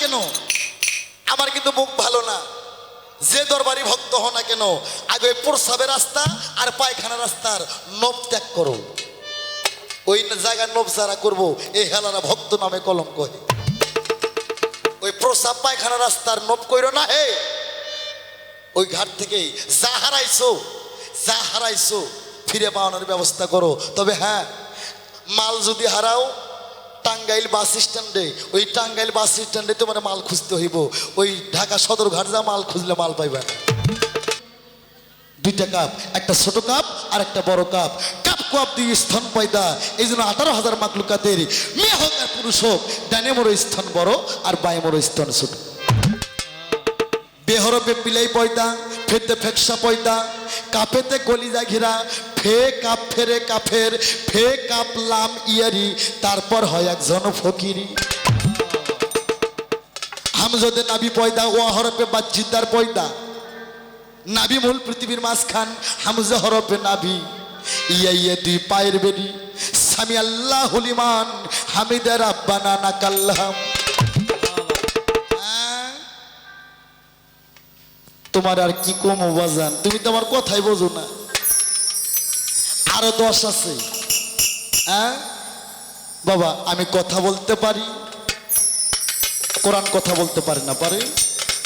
কেন, আমার কিন্তু মুখ ভালো না, যে দরবারি ভক্ত হও না কেন, আগে প্রস্রাবের রাস্তা আর পায়খানা রাস্তার নব ত্যাগ করো। ওই জায়গায় নব যারা করবো এই হেলারা ভক্ত নামে কলঙ্ক হে। ওই প্রস্রাব পায়খানা রাস্তার নব কইরো না হে। ওই ঘাট থেকেই যা হারাইছো ফিরে পাওয়ানোর ব্যবস্থা করো। তবে হ্যাঁ, মাল যদি হারাও টাঙ্গাইল বাস স্ট্যান্ডে, ওই টাঙ্গাইল বাস স্ট্যান্ডে তোমার মাল খুঁজতে হইব। ওই ঢাকা সদর ঘাট যা মাল খুঁজলে মাল পাইবে না। দুইটা কাপ, একটা ছোট কাপ আর একটা বড় কাপ। কাপ কাপ দিয়ে স্তন পয়দা, এই জন্য 18,000 মাকলুকাতের মেয়ে হোক আর পুরুষ হোক, ডানে মোড়ো স্তন বড় আর বায়ে মোড়ো স্তন ছোট। বেহরবে পিলাই পয়দা, ফেতে ফেকসা পয়দা, কাপেতে কলিজা ঘিরা, ফে কাপ ফেরে কাফের, ফে কাপ লাম ইয়ারি, তারপর হয় একজন ফকিরি। হামজদে নাবি পয়দা, ও হরফে বাজ্জিদার পয়দা, নাবি মূল পৃথিবীর মাঝখান, হামজা হরফে নাবি, ইয়া ইয়া দুই পায়ের বেরি, সামি আল্লাহ লিমান হামিদা রাব্বানা নাকাল্লাম। তোমার আর কি কম বাজান, তুমি তো আমার কথাই বোঝো না। আরো 10 আছে। হ্যাঁ বাবা, আমি কথা বলতে পারি, কোরআন কথা বলতে পারে না, পারে।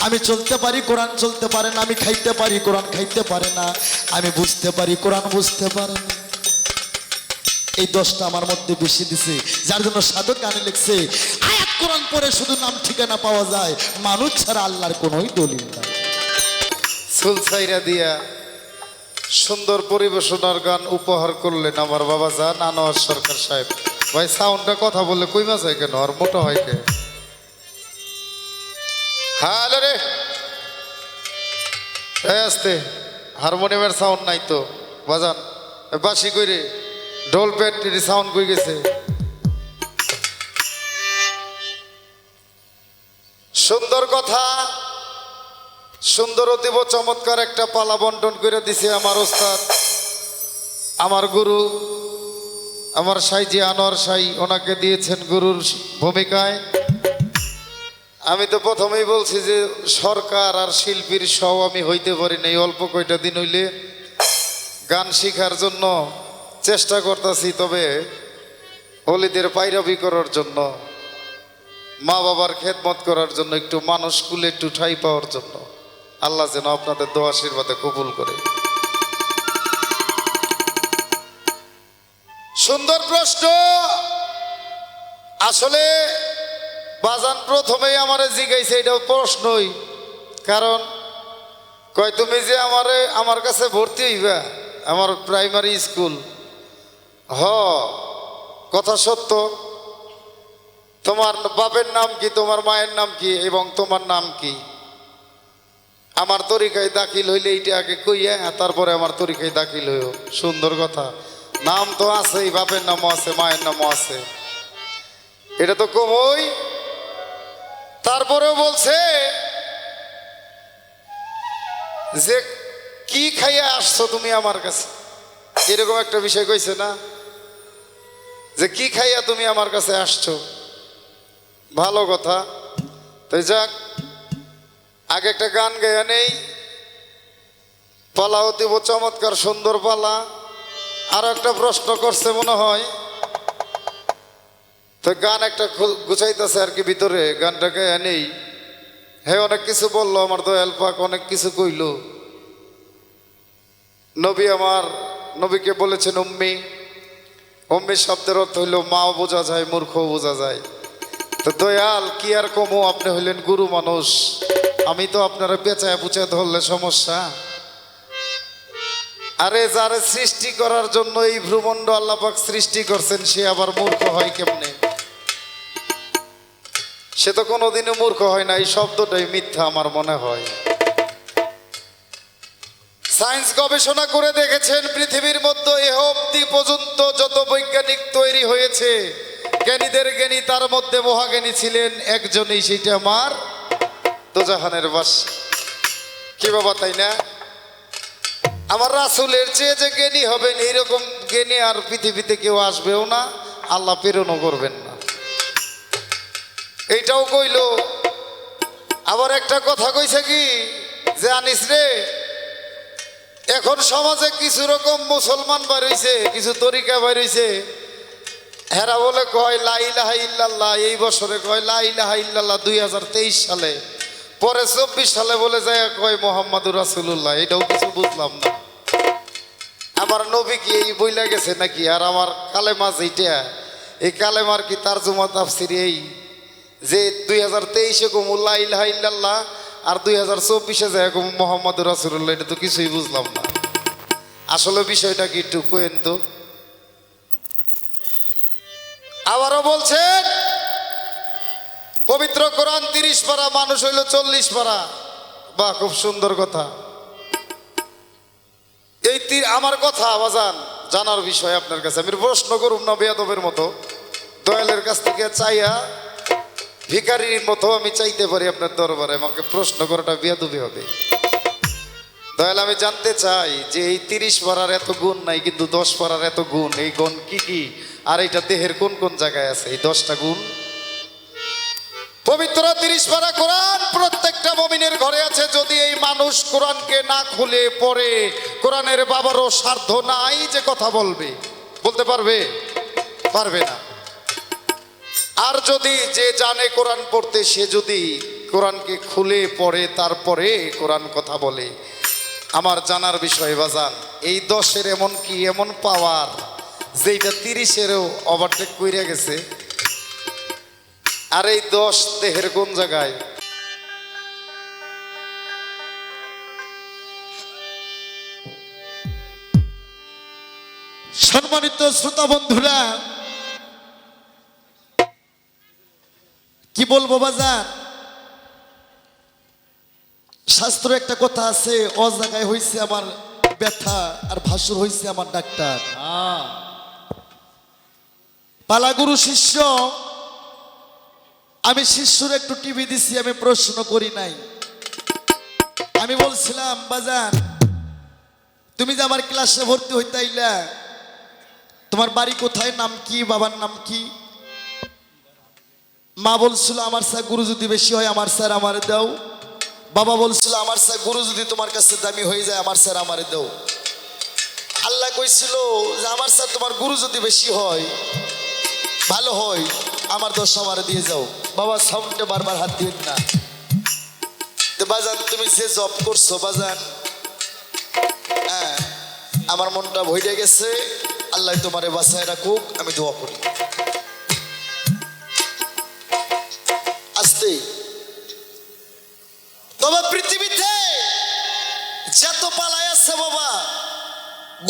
আমি চলতে পারি, কোরআন চলতে পারে না। আমি খাইতে পারি, কোরআন খাইতে পারে না। আমি বুঝতে পারি, কোরআন বুঝতে পারে না। এই 10টা আমার মধ্যে বেশি দিছে, যার জন্য সাধক গানে লিখছে, আয়াত কোরআন পড়ে শুধু নাম ঠিকানা পাওয়া যায়, মানুষ ছাড়া আল্লাহর কোনোই দলিল নাই। সুলসাইরা দিয়া সুন্দর পরিবেশনার গান উপহার করলেন আমার বাবা জান আনোয়ার সরকার সাহেব। ভাই সাউন্ডটা কথা বললে কই মাছ হয় কেন, আর মোটা হয় কে? হ্যালো রে, আসতে হারমোনিয়ামের সাউন্ড নাই তো বাজান, বাসি কইরে ঢোল পেট সাউন্ড কই গেছে। সুন্দর কথা, সুন্দর অতীব চমৎকার একটা পালা বন্টন করে দিছে আমার ওস্তাদ, আমার গুরু, আমার সাইজি আনোয়ার সাই, ওনাকে দিয়েছেন গুরুর ভূমিকায়। আমি তো প্রথমেই বলছি যে সরকার আর শিল্পীর সব আমি হইতে পারি না। এই অল্প কয়টা দিন হইলে গান শিখার জন্য চেষ্টা করতেছি, তবে অলিদের পাইরাবি করার জন্য, মা বাবার খেদমত করার জন্য, একটু মানুষ কুলে একটু ঠাই পাওয়ার জন্য। আল্লাহ যেন আপনাদের দোয়া আশীর্বাদে কবুল করে। সুন্দর প্রশ্ন। আসলে বাজান প্রথমেই আমারে জিগাইছে, এটা প্রশ্নই, কারণ কয় তুমি যে আমার কাছে ভর্তি হইবা, আমার প্রাইমারি স্কুল। কথা সত্য। তোমার বাপের নাম কি, তোমার মায়ের নাম কি এবং তোমার নাম কি? আমার তরিকায় দাখিল হইলে এইটা আগে কইয়া তারপরে আমার তরিকায় দাখিল হইও। সুন্দর কথা। নাম তো আছেই, বাপের নামও আছে, মায়ের নামও আছে, এটা তো কমই। তারপরেও বলছে যে কি খাইয়া আসছো তুমি আমার কাছে, এরকম একটা বিষয় কইছে না, যে কি খাইয়া তুমি আমার কাছে আসছো। ভালো কথা। তো যাক, আগে একটা গান গাইয়া নেই। পালা অতীব চমৎকার, সুন্দর পালা। আর একটা প্রশ্ন করছে মনে হয়, তো গান একটা গুছাইতেছে আর কি ভিতরে, গানটা গাইয়া নেই। হ্যাঁ, অনেক কিছু বললো আমার দয়াল পাক, অনেক কিছু কইল। নবী আমার, নবীকে বলেছেন উম্মি। উম্মি শব্দের অর্থ হইল মাও বোঝা যায়, মূর্খও বোঝা যায়। তো দয়াল কি আর কমো, আপনি হইলেন গুরু মানুষ, আমি তো আপনারা পেঁচায় পুচায় ধরলে সমস্যা। আরে যারে সৃষ্টি করার জন্য এই ভ্রমণ্ড আল্লাহ পাক সৃষ্টি করছেন, সে আবার মূর্খ হয় কেমনে? সে তো কোনোদিনও মূর্খ হয় না। এই শব্দটাই মিথ্যা আমার মনে হয়। সায়েন্স গবেষণা করে দেখেছেন, পৃথিবীর মধ্যে এ অবধি পর্যন্ত যত বৈজ্ঞানিক তৈরি হয়েছে, জ্ঞানীদের জ্ঞানী, তার মধ্যে মহাজ্ঞানী ছিলেন একজনই, সেটা আমার দোজাহানের বাস। কি বাবা, তাই না? আমার রাসূলের চেয়ে যে জ্ঞানী হবেন, এইরকম জ্ঞানী আর পৃথিবীতে কেউ আসবেও না, আল্লাহ প্রেরণও করবেন না। এইটাও কইল আবার একটা কথা কইছে কি যে আনিস রে, এখন সমাজে কিছু রকম মুসলমান বাইরইছে, কিছু তরিকা বাইরইছে, হেরা বলে কয় লা ইলাহা ইল্লাল্লাহ, এই বছরে কয় লা ইলাহা ইল্লাল্লাহ 2023 সালে, পরে 24 সালে বলে যায় কয় মোহাম্মদুর রাসূলুল্লাহ। এটাও কিছু বুঝলাম না। আমার নবী কি এই বইলা গেছে নাকি? আর আমার কালেমা যেটা, এই কালেমার কি তারজুমা তাফসির এই যে 2023-এ কম লা ইলাহা ইল্লাল্লাহ আর 2024-এ যায় কম মোহাম্মদুর রাসূলুল্লাহ, এটা তো কিছুই বুঝলাম না। আসলে বিষয়টা কি একটু কোয়েন তো। আবারও বলছেন পবিত্র কোরআন 30 পারা, মানুষ হইল 40 পারা। বাহ, খুব সুন্দর কথা। এই আমার কথা বাজান জানার বিষয় আপনার কাছে আমি প্রশ্ন করুম না বেয়াদবের মতো, দয়ালের কাছ থেকে চাইয়া ভিখারির মতো আমি চাইতে পারি আপনার দরবারে, আমাকে প্রশ্ন করাটা বেয়াদবি হবে। দয়াল আমি জানতে চাই যে এই 30 পারার এত গুণ নাই, কিন্তু 10 পারার এত গুণ, এই গুণ কি কি, আর এটা দেহের কোন কোন জায়গায় আছে এই 10টা গুণ? পবিত্র 30 পারা কোরআন প্রত্যেকটা মুমিনের ঘরে আছে। যদি এই মানুষ কোরআনকে না খুলে পড়ে, কোরআনের বাবারও সাধ্য নাই যে কথা বলবে, বলতে পারবে? পারবে না। আর যদি যে জানে কোরআন পড়তে, সে যদি কোরআনকে খুলে পড়ে তারপরে কোরআন কথা বলে, আমার জানার বিষয় বাজান এই 10-এর এমন কি এমন পাওয়ার যেটা 30-এরও ওভারটেক কইরা গেছে। আর এই 10 দেহের কোন জায়গায়? সম্মানিত শ্রোতা বন্ধুরা, কি বলবো বাজান, শাস্ত্র একটা কথা আছে, অ জায়গায় হইছে আমার ব্যথা আর ভাসুর হইছে আমার ডাক্তার। পালাগুরু শিষ্য, আমি শিষ্যর একটু টিভি দিছি, আমি প্রশ্ন করি নাই। আমি বলছিলাম বাজান তুমি যে আমার ক্লাসে ভর্তি হইতাইলা, তোমার বাড়ি কোথায়, নাম কি, বাবার নাম কি? মা বলছিল আমার স্যার গুরু যদি বেশি হয় আমার স্যার আমারে দাও। বাবা বলছিল আমার স্যার গুরু যদি তোমার কাছে দামি হয়ে যায় আমার স্যার আমারে দাও। আল্লাহ কইছিল যে আমার স্যার তোমার গুরু যদি বেশি হয়, ভালো হয়, আমার দোষ আমারে দিয়ে যাও। বাবা সাউন্ডে বারবার হাত দিবেন না। তো বাজান তুমি যে জব করছো বাজান, হ্যাঁ আমার মনটা ভইরে গেছে, আল্লাহ তোমারে বাঁচায় রাখুক, আমি দোয়া করি। আসতে তবে পৃথিবীতে যত পালায় আছে বাবা,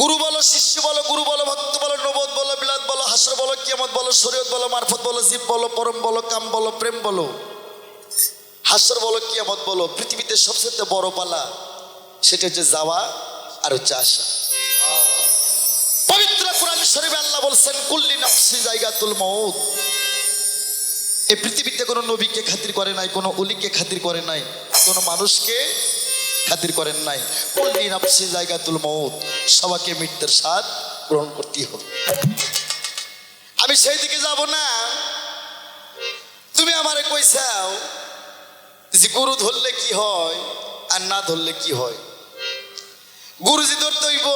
গুরু বলো, শিষ্য বলো, গুরু বলো, ভক্ত বলো, নবদ বলো, বিলাদ বলো, হাসর বলো, কিয়ামত বলো, শরীয়ত বলো, মারফত বলো, জীব বলো, পরম বলো, কাম বলো, প্রেম বলো, হাসর বলো, কিয়ামত বলো, পৃথিবীতে সবচেয়ে বড় পালা সেটা হচ্ছে যাওয়া আর হচ্ছে আসা। পবিত্র কোরআন শরীফে আল্লাহ বলছেন কুল্লি নাফসি জায়গাতুল মউত। এই পৃথিবীতে কোনো নবীকে খাতির করে নাই, কোনো ওলিকে খাতির করে নাই, কোনো মানুষকে খাতির করেন নাই। কুল্লি নাফসি জায়গাতুল মউত, সবাইকে মৃত্যুর স্বাদ গ্রহণ করতেই হবে। আমি সেই দিকে যাব না। তুমি আমারে কইছাও যে গুরু ধরলে কি হয় আর না ধরলে কি হয়। গুরুজি ধরতে হইব,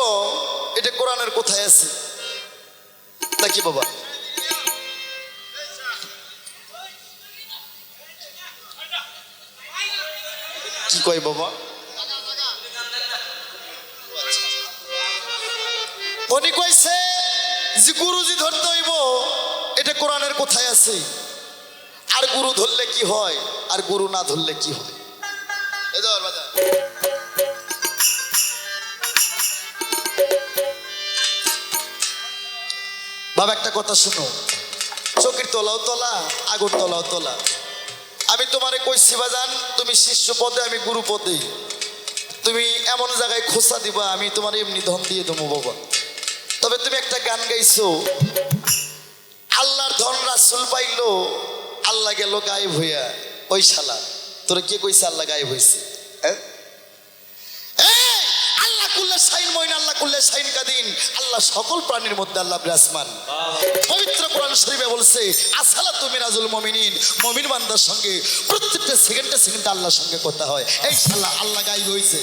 এটা কোরআনের কোথায় আছে নাকি বাবা? কি কয় বাবা? উনি কইছে যে গুরুজি ধরতে হইব, এটা কোরআনের কোথায় আছে। আর গুরু ধরলে কি হয় আর গুরু না ধরলে কি হয়। বাবা একটা কথা শুনো, চকির তলাও তলা, আগুন তলাও তলা। আমি তোমারে কইছি বাজান তুমি শিষ্য পদে, আমি গুরু পদে। তুমি এমন জায়গায় খোঁচা দিবা, আমি তোমার এমনি ধন দিয়ে দেবো বাবা। তবে তুমি একটা গান গাইছো, আল্লাহর ধন রাসূল পাইলো, আল্লাহ গেল গায়েব হইয়া। ওই শালা তোরা কে কইছে আল্লাহ গায়েব হইছে? আল্লাহ কুল্লে শাইন মইন আল্লাহ কুল্লে শাইন কাদিন, আল্লাহ সকল প্রাণীর মধ্যে আল্লাহ বিরাজমান। পবিত্র কোরআন শরীফে বলছে আসসালাতু মিনাজুল মুমিনিন, মুমিন বান্দার সঙ্গে প্রত্যেকটা সেকেন্ডে সেকেন্ডে আল্লাহর সঙ্গে কথা হয়। এই শালা আল্লাহ গায়েব হইছে,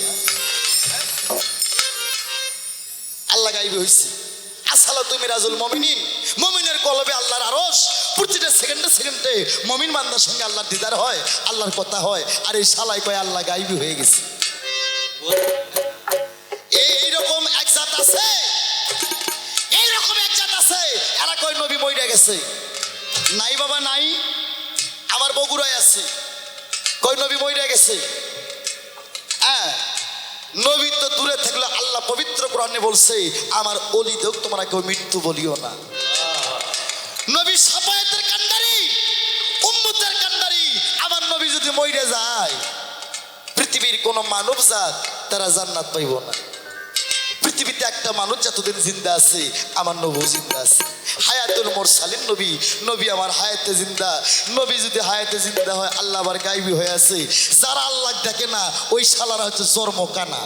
আল্লাহ গায়েব হইছে। আসসালাতু মিনাজুল মুমিনিন, মুমিনের কলবে আল্লাহর আরশ, প্রতিটা সেকেন্ডে সেকেন্ডে মুমিন বান্দার সঙ্গে আল্লাহর দিদার হয়, আল্লাহর কথা হয়। আর এই শালাই কয় আল্লাহ গায়েব হয়ে গেছে। এইরকম এক জাত আছে, এইরকম এক জাত আছে, এরা কয় নবী মইরা গেছে। নাই বাবা নাই, আমার বগুড়ায় আছে, কয় নবী মইরা গেছে। হ্যাঁ, নবী তো দূরে থাকলে আল্লাহ পবিত্র কোরআনে বলছে আমার অলি দেখ তোমরা কেউ মৃত্যু বলিও না। নবী সাফায়াতের কান্ডারি, উম্মতের কান্ডারি। আমার নবী যদি মইরা যায়, পৃথিবীর কোন মানব জাত তারা জান্নাত পাইব না। পৃথিবীতে একটা মানুষ যতদিন জিন্দা আছে আমার নবী জিন্দা আছে। হায়াতুল মুরসালিন নবী, নবী আমার হায়াতে জিন্দা। নবী যদি হায়াতে জিন্দা হয়, আল্লাহ আবার গায়েবী হয়ে আছে। যারা আল্লাহ দেখে না ওই শালারা হচ্ছে জন্মকানা।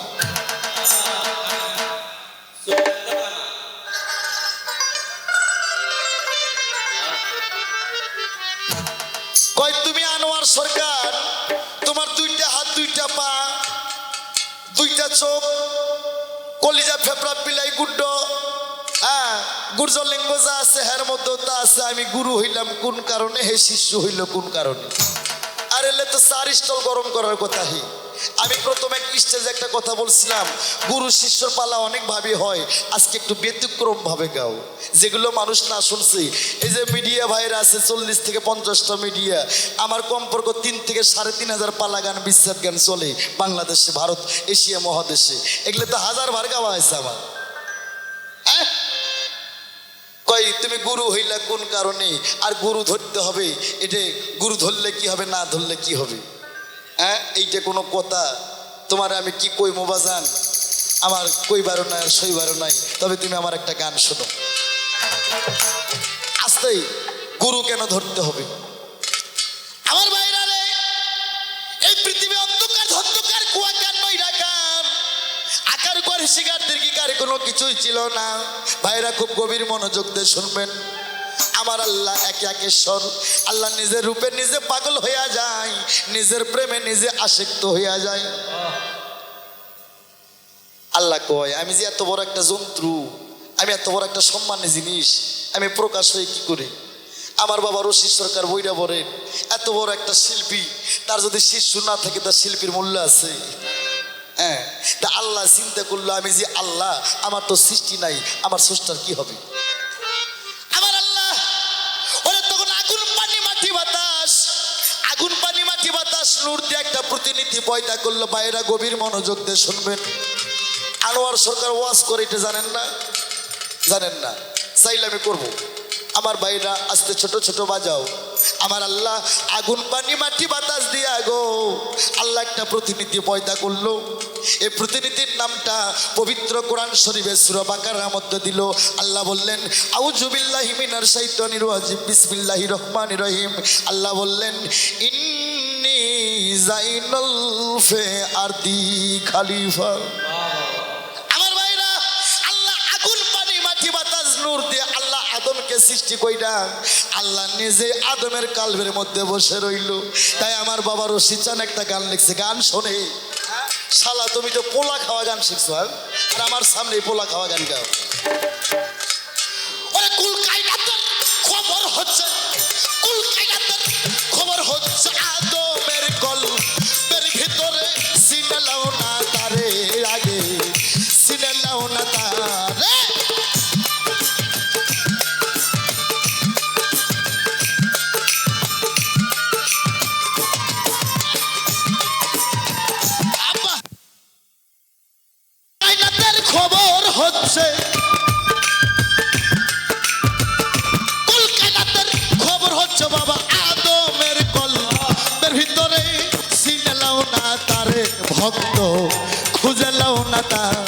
কয় তুমি আনোয়ার সরকার, তোমার দুইটা হাত, দুইটা পা, দুইটা চোখ, কলিজা ফেফড়া পিলাই গুড্ড, হ্যাঁ গুর্জলিঙ্গ যা আছে হের মধ্যে তা আছে। আমি গুরু হইলাম কোন কারণে, হে শিষ্য হইল কোন কারণে? আর এলে তো 4 স্টল গরম করার কথা। হি আমি প্রথমে স্টেজে একটা কথা বলছিলাম, গুরু শিষ্যর পালা অনেকভাবে হয়, আজকে একটু ব্যতিক্রম ভাবে গাও, যেগুলো মানুষ না শুনছে। এই যে মিডিয়া ভাইরা আছে 40 থেকে 50টা মিডিয়া, আমার কমপক্ষে 3 থেকে 3,500 পালা গান, বিচ্ছেদ গান চলে বাংলাদেশে, ভারত, এশিয়া মহাদেশে। এগুলো তো 1000 বার গাওয়া হয়েছে আমার। কই তুমি গুরু হইলা কোন কারণে? আর গুরু ধরতে হবে, এটা গুরু ধরলে কি হবে, না ধরলে কি হবে? হ্যাঁ, এইটা কোনো কথা? তোমার আমি কি কইমো বাজান, আমার কইবারও নাই আর সইবারও নাই। তবে তুমি আমার একটা গান শোনো। আস্তেই গুরু কেন ধরতে হবে? আমার ভাইরা রে, এই পৃথিবী অন্ধকার ধন্ধকার কুয়াকার নৈরাকার, আকার করে শিকার দীর্ঘিকার কোনো কিছুই ছিল না। ভাইরা খুব গভীর মনোযোগ দিয়ে শুনবেন। আমার আল্লাহ একে একেশ্বর, আল্লাহ নিজের রূপে নিজে পাগল হইয়া যায়, নিজের প্রেমে নিজে আসক্ত হইয়া যায়। আল্লাহ কয় আমি যে এত বড় একটা জন্তু, আমি এত বড় একটা সম্মানের জিনিস, আমি প্রকাশ হই কি করে? আমার বাবা রশিদ সরকার বইরা বলেন, এত বড় একটা শিল্পী, তার যদি শিষ্য না থাকে তার শিল্পীর মূল্য আছে? হ্যাঁ, তা আল্লাহ চিন্তা করলো আমি যে আল্লাহ, আমার তো সৃষ্টি নাই, আমার স্রষ্টার কি হবে? আমার আল্লাহ ওরা তখন আগুন পানি মাটি বাতাস, আগুন পানি মাটি বাতাস নূর দিয়ে একটা প্রতিনিধি পয়দা করলো। বাইরা গভীর মনোযোগ দিয়ে শুনবেন। আনোয়ার সরকার ওয়াজ করে, এটা জানেন না? জানেন না? চাইলে আমি করবো। আমার ভাইরা আস্তে ছোট ছোট বাজাও। আমার আল্লাহ আগুন পানি মাটি বাতাস দিয়া গো আল্লাহ একটা প্রতিনিধি পয়দা করলো। এই প্রতিনিধির নামটা পবিত্র কোরআন শরীফে সূরা বাকারার মধ্যে দিল। আল্লাহ বললেন আউযু বিল্লাহি মিনাশ শাইতানির রাজিম বিসমিল্লাহির রহমানির রহিম। আল্লাহ বললেন ইন্নী জাইনাল ফি আরদি খলিফা। আমার ভাইরা, আল্লাহ আগুন পানি মাটি বাতাস নূর দিয়ে আল্লাহ আদমকে সৃষ্টি কইরা আল্লাহ নিজে আদমের কালবের মধ্যে বসে রইল। তাই আমার বাবা রশিদ চান একটা গান লিখছে, গান শোনে শালা তুমি তো পোলা খাওয়া গান শিখছো, আর আমার সামনে পোলা খাওয়া গান গাও। ওরে কুল কায়নাতের খবর হচ্ছে, কুল কায়নাতের খবর হচ্ছে আদমের কলবের ভিতরে, সিনে লাও না তারে আগে, সিনে লাও না তারে। খবর হচ্ছে কলকাতার খবর হচ্ছে বাবা আদমের কলবের ভিতরে, সিনে লাও না তারে ভক্ত, খুঁজে লাও না তার।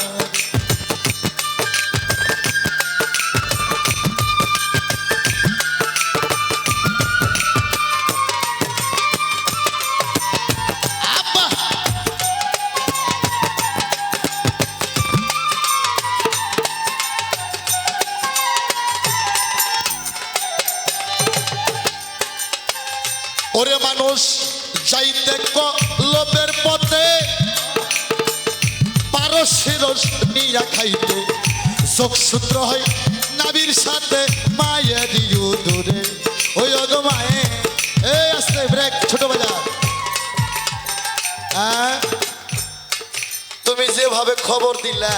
ওরে মানুষ যাইতে কলবের পথে পারস্যের নিয়া খাইতে যোগসূত্র হয় নাবির সাথে মায়ের দূরে ওই গো মায়ে এই আস্তে ব্রেক ছোট বাজার। হ্যাঁ তুমি যেভাবে খবর দিলা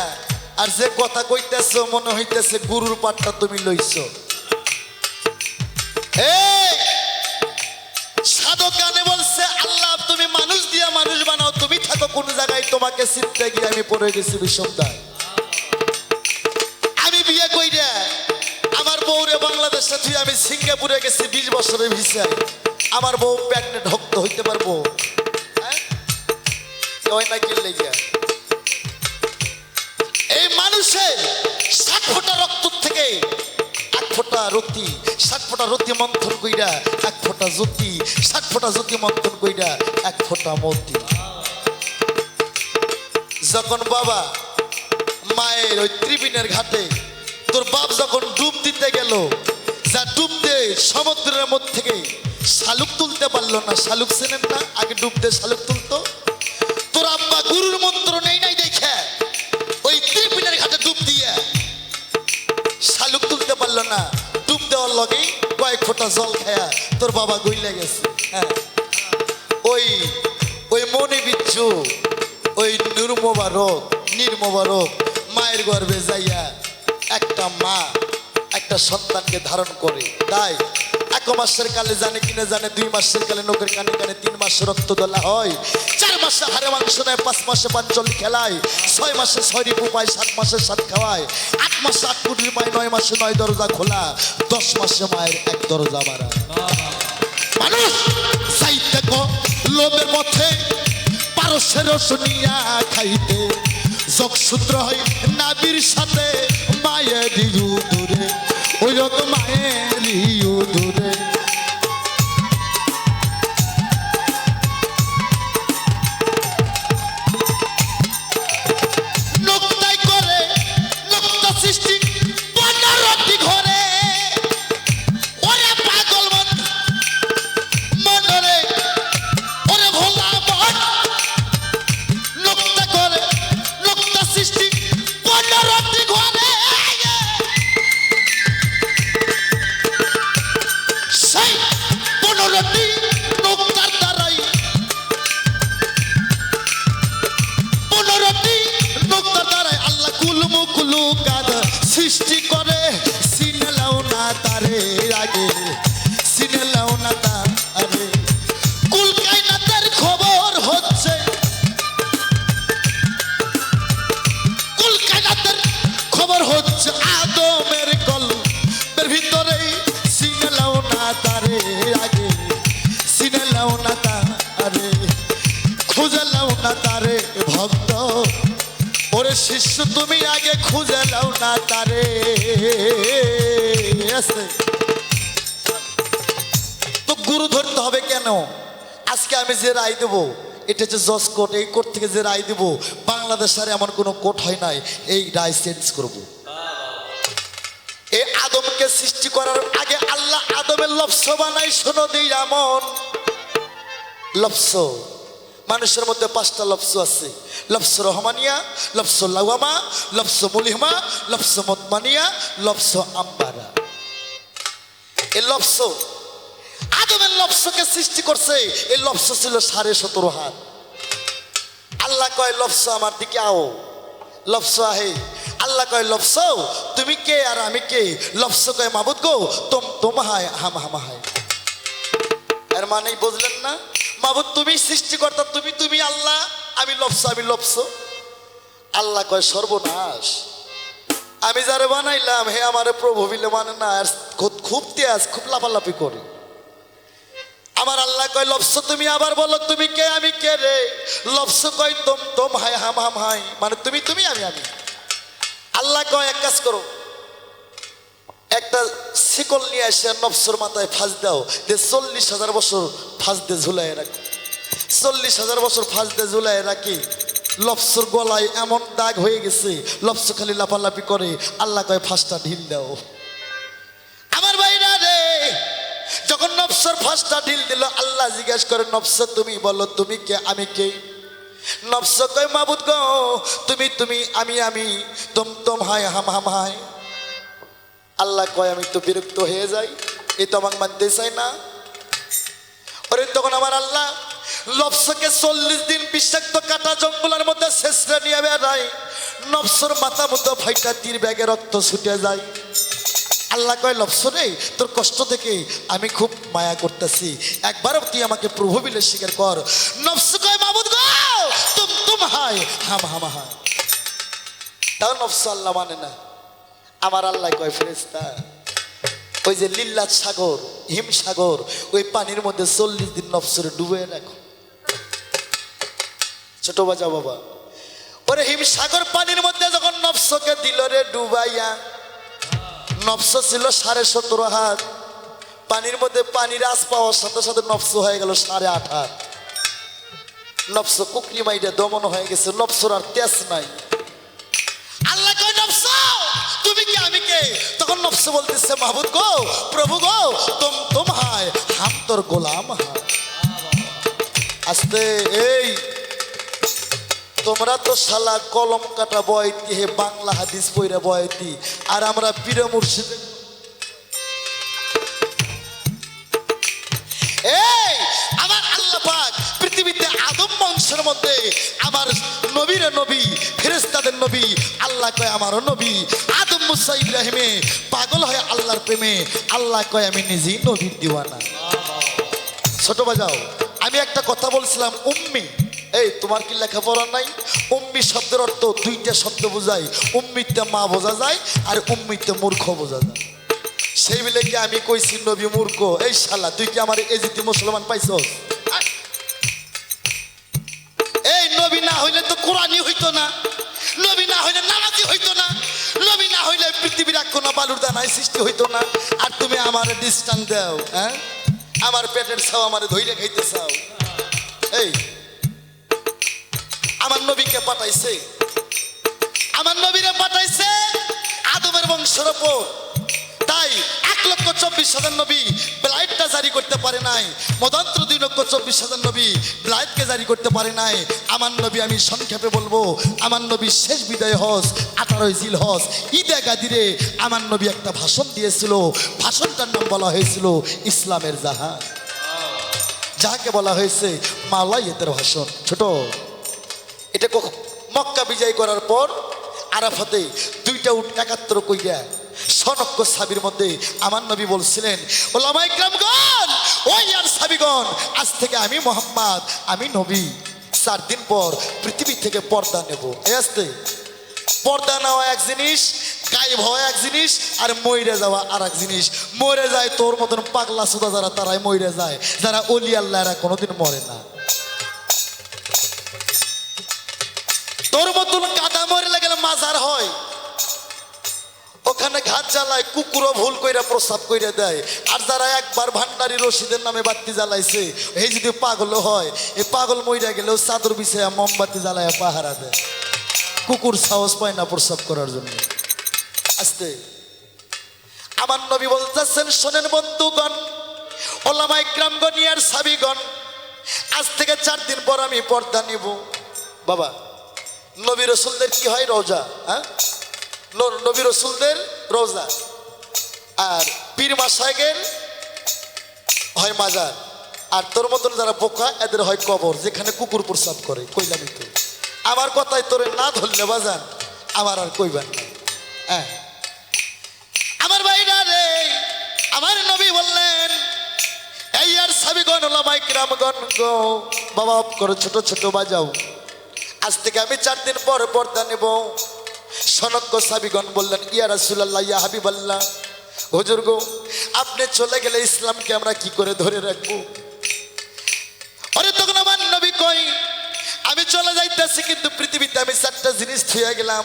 আর যে কথা কইতেছ মনে হইতেছে গুরুর পাঠটা তুমি লইছ। সাধক গানে বলছে আল্লাহ তুমি মানুষ দিয়া মানুষ বানাও, তুমি থাকো কোন জায়গায়, তোমাকে চিনতে গিয়ে আমি পড়ে গেছি বিষমদায়। আমি বিয়ে কইরা আমার বউরে বাংলাদেশে তুই আমি সিঙ্গাপুরে গেছি 20 বছরের ভিসায়, আমার বউ প্রেগনেন্ট হইতে পারবো? এই মানুষের 60 ফোঁটা রক্ত থেকে 1 ফোঁটা রক্তি, 60 ফোঁটা রক্তি মন্থন কইরা 1 ফোঁটা জ্যোতি, 60 ফোঁটা জ্যোতি মন্থন কইরা 1 ফোঁটা মতি। যখন বাবা মায়ের ওই ত্রিবিনের ঘাটে তোর বাপ যখন ডুব দিতে গেল, যা ডুব দে সমুদ্রের মধ্যে থেকে শালুক তুলতে পারলো না। শালুক চেনেন না? আগে ডুব দিয়ে শালুক তুলতো। তোর আব্বা গুরুর মন্ত্র নেই নাই দেখে ওই ত্রিপিনের ঘাটে ডুব দিয়ে শালুক তুলতে পারলো না। ডুব দেওয়ার লগে কয়েক ফোঁটা জল খায়া তোর বাবা গইলে গেছে। হ্যাঁ ওই ওই মনি বিচ্ছু ওই নীর মোবারক মায়ের গর্ভে যাইয়া একটা মা একটা সন্তানকে ধারণ করে। তাই 1 মাসের কালে জানে কিনা জানে, 2 মাসের কালে নখের কানে কানে, 3 মাসে রক্ত দোলা হয়, 4 মাসে হাড়ে মাংস নেয়, 5 মাসে পাঞ্চলি খেলায়, 6 মাসে 6 রিপু পায়, 7 মাসে 7 খাওয়ায়, 8 মাসে 8 কুটির পায়, 9 মাসে 9 দরজা খোলা, 10 মাসে মায়ের 1 দরজা মারা। মানুষ চাইতে লোভের পথে পারস্যের শুনিয়া খাইতে যোগসূত্র হয় নাবির সাথে মায়ের দূরে ওই রকম মায়ের দূরে। নোক্তাই করে নোক্তা সৃষ্টি 15টি ঘরে, ওরে পাগল মনরে ওরে ভোলা মন। নোক্তা করে নোক্তা সৃষ্টি 15টি ঘরে, সেই 15টি নোক্তার দ্বারাই 15টি নোক্তার দ্বারাই আল্লাহ কুলমুকুলু কাদ সৃষ্টি করে। সিনেলাও না তারে আগে, সিনেলাও না তারে। কুল কায়নাতের খবর হচ্ছে, কুল কায়নাতের খবর হচ্ছে আদমের কলবের ভিতরে। সিনেলাও না তারে আগে, সিনেলাও না তারে, খুঁজে লাও না তারে ভক্ত। ওরে শিষ্য তুমি আগে খুঁজে লাও না তারে। তো গুরু ধরতে হবে কেন? আজকে আমি যে রায় দেবো এটা হচ্ছে জজ কোর্ট, এই কোর্ট থেকে যে রায় দেবো বাংলাদেশের এমন কোনো কোর্ট হয় নাই, এই রায় চেঞ্জ করব। এই আদমকে সৃষ্টি করার আগে আল্লাহ আদমের লফস বানাই। শোনো দিই এমন লফস, মানুষের মধ্যে 5টা লফস আছে। লফস রহমানিয়া, লফস লাওয়ামা, লফস মুলিহমা, লফস মতমানিয়া, লফস আম্বারা। এই লফস আদমের লফসকে সৃষ্টি করছে। এই লফস ছিল 17.5 হাত। আল্লাহ কয় লফস আমার দিকে আও, লফস আহে। আল্লাহ কয় লফস তুমি কে আর আমি কে? লফস কয় মাবুদ গো তোম হায় হাম হায়। এর মানেই বুঝলেন না? মাবুদ তুমি সৃষ্টিকর্তা, তুমি আল্লাহ, আমি লফস। আল্লাহ কয় সর্বনাশ, আমি যারে বানাইলাম হে আমারে প্রভু বিলে মানে না, খুব তেজ, খুব লাফালাফি করে। আমার আল্লাহ কয় লফস তুমি আবার বলো তুমি কে আমি কে রে? লফস কয় তোম হায় হাম হায়, মানে তুমি আমি। আল্লাহ কয় এক কাজ করো, একটা শিকল নিয়ে এসে নফসর মাথায় ফাঁস দাও, যে 40,000 বছর ফাঁস দিয়ে ঝুলাই রাখি। 40,000 বছর ফাঁস দিয়ে ঝুলাই রাখি। লফসর গলায় এমন দাগ হয়ে গেছে, লফস খালি লাফালাফি করে। আল্লাহ কয় ফাঁসটা ঢিল দাও। আমার ভাইরা রে, যখন নফসর ফার্স্টটা ঢিল দিল। আল্লাহ জিজ্ঞেস করে নফস তুমি বলো তুমি কে আমি কে? নফস কয় মাবুদ গো তুমি তুমি আমি তুম হায় হাম হাম হায়। আল্লাহ কয় আমি তো বিরক্ত হয়ে যাই, এ তো আমাকে মানতে চাই না। ওরে তখন আমার আল্লাহ নফসকে 40 দিন বিষাক্ত কাটা জঙ্গলের মধ্যে শেষরা নিয়ে বেড়ায়। নফসর মাথা মতো ফাইটা তীর ব্যাগে রক্ত ছুটে যায়। আল্লাহ কয় নফস রে তোর কষ্ট থেকে আমি খুব মায়া করতেছি, একবার তুই আমাকে প্রভু বলে স্বীকার কর। নফস কয় মাবুদ গো তুম হায় হাম হাম হায়। তাও নফস আল্লাহ মানে না। আমার আল্লাহ কয় ফেরেশতা ওই যে লিল্লাত সাগর হিম সাগর ওই পানির মধ্যে 40 দিন নফসরে ডুবে রাখো। ছোট বাজা বাবা, ওরে হিম সাগর পানির মধ্যে যখন নফসকে দিল রে ডুবাইয়া, নফস ছিল 17.5 হাত, পানির মধ্যে পানির আস পাওয়ার সাথে সাথে নফস হয়ে গেল 8.5 হাত। নফস কুকরি মাইটা দমন হয়ে গেছে, নফসর আর তেজ নাই। আল্লাহ কয় নফস তুমি কি আমি কে? তখন নফস বলতেছে মাহবুদ গো প্রভু গো তুম হায় হাম তোর গোলাম হায়। আস্তে এই তোমরা তো শালা কলম কাটা বয়তি হে বাংলা হাদিস পইরা বয়তি, আর আমরা পীর মুর্শিদ। এই আমার আল্লাহ পাক পৃথিবীতে আদম বংশের মধ্যে আমার নবীর নবী ফেরেশতাদের নবী। আল্লাহ কয় আমারও নবী আদম মুসা ইব্রাহিমে পাগল হয় আল্লাহর প্রেমে। আল্লাহ কয় আমি নিজেই নবীর দিওয়ানা। ছোট বাজাও আমি একটা কথা বলছিলাম উম্মি। এই তোমার কি লেখাপড়া নাই? উম্মি শব্দের অর্থ 2টা শব্দ বোঝায়, উম্মিতে মা বোঝা যায় আর উম্মিতে মূর্খ বোঝা যায়। সেই বলে কি আমি কইছি নবী মূর্খ? এই শালা তুই কি আমার এজিতি মুসলমান পাইছস? এই নবী না হইলে তো কোরআনই হইতো না, নবী না হইলে নামাজি হইতো না, নবী না হইলে পৃথিবীর এক কোনা বালুর দানায় সৃষ্টি হইতো না। আর তুমি আমার দৃষ্টান্ত দাও, হ্যাঁ আমার পেটের ছাও আমার ধইরে খাইতে চাও। এই আমার নবীকে পাঠাইছে, আমার নবীরে পাঠাইছে আদমের বংশের উপর। তাই 1,24,000 নবী ব্লাইটটা জারি করতে পারে নাই, মদন্ত্র 2,24,000 নবী ব্লাইটকে জারি করতে পারে নাই। আমার নবী আমি সংক্ষেপে বলবো, আমার নবী শেষ বিদায় হজ 18 জিল হজ ঈদে গাদিরে আমার নবী একটা ভাষণ দিয়েছিল। ভাষণটার নাম বলা হয়েছিল ইসলামের জাহান, যাহাকে বলা হয়েছে মাওলাইয়েতের ভাষণ। ছোট এটা মক্কা বিজয় করার পর আরাফাতে 2টা উট 71 কইয়া সনক্য সাবির মধ্যে আমার নবী বলছিলেন ওলামায়ে কিরামগণ ওই আর সাবিগণ আজ থেকে আমি মুহাম্মদ আমি নবী 4 দিন পর পৃথিবী থেকে পর্দা নেব। এই আসতে পর্দা নেওয়া এক জিনিস, গায়েব হওয়া এক জিনিস, আর মইরে যাওয়া আর এক জিনিস। মরে যায় তোর মতন পাগলা সুদা যারা তারাই মইরে যায়, যারা ওলি আল্লাহ এরা কোনোদিন মরে না। তোর মতন কাদা মরে লাগলে মাজার হয়, ওখানে ঘাট জ্বালায়, কুকুরও ভুল কইরা প্রস্রাব কইরা দেয়। আর যারা একবার ভান্ডারি রশিদের নামে বাতি জ্বালাইছে এই যদি পাগল হয়, এই পাগল মইরা গেলেও চাদর বিছায়া মোমবাতি জ্বালায়া পাহারা দেয়, কুকুর সাহস পায় না প্রস্রাব করার জন্য। আস্তে আমার নবী বলতেছেন শোনেন বন্ধুগণ, ওলামায়ে কিরামগণ আর সাবিগণ, আজ থেকে 4 দিন পর আমি পর্দা নিব। বাবা নবী রসুলদের কি হয়? রোজা, হ্যাঁ নবী রসুলদের রোজা, আর পীর মাশায়েখের হয় মাজার, আর তোর মতন যারা বোকা এদের হয় কবর, যেখানে কুকুর প্রস্রাব করে। কইলামই তো আমার কথাই তোরে না ধরলে বাজান আমার আর কইবেন না। হ্যাঁ আমার ভাইরা রে, আমার নবী বললেন এই আর সাবিগণ ওলামায়ে কিরামগণ গো, বাবা অফ করো, ছোট ছোট বাজাও, আজ থেকে আমি 4 দিন পর পর্দা নেব। সনক্য সাবিগণ বললেন ইয়া রাসূলুল্লাহ ইয়া হাবিবাল্লাহ, হুজুর গো আপনি চলে গেলে ইসলামকে আমরা কি করে ধরে রাখবো? আরে তখন আমার নবী কই আমি চলে যাইতেছি, কিন্তু পৃথিবীতে আমি 4টা জিনিস থুয়ে গেলাম।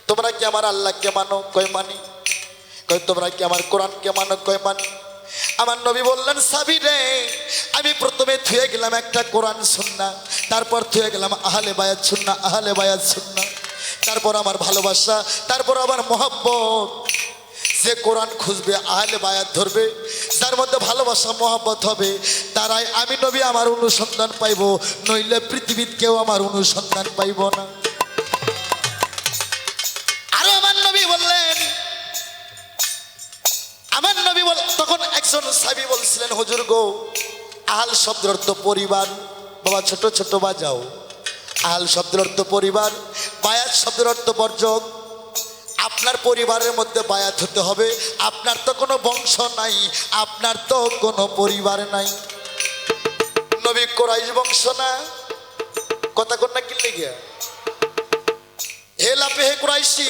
তোমরা কি আমার আল্লাহকে মানো? কয় মানি। কয় তোমরা কি আমার কোরআনকে মানো? কয় মানি। আমার নবী বললেন সাবি রে, আমি প্রথমে থুয়ে গেলাম একটা কোরআন সুন্নাহ, তারপর থুয়ে গেলাম আহলে বায়াত সুন্নাহ, আহলে বায়াত সুন্নাহ, তারপর আমার ভালোবাসা, তারপর আমার মহব্বত। যে কোরআন খুঁজবে আহলে বায়াত ধরবে, যার মধ্যে ভালোবাসা মহব্বত হবে, তারাই আমি নবী আমার অনুসন্ধান পাইব, নইলে পৃথিবীর কেউ আমার অনুসন্ধান পাইব না। আরো আমার নবী বললেন, আমার নবী তখন একজন সাহাবী বলছিলেন, হুজুর গো, আহাল শব্দের অর্থ পরিবার। বাবা ছোট ছোট বাজাও। আহাল শব্দের অর্থ পরিবার, বায়াত শব্দের অর্থ বর্জক। আপনার পরিবারের মধ্যে বায়াত হতে হবে। আপনার তো কোনো বংশ নাই, আপনার তো কোনো পরিবার নাই। নবী কোরাইশ বংশ না, কথা কন্যা কিনলে গিয়া হে লাপে হে কুরাইশি,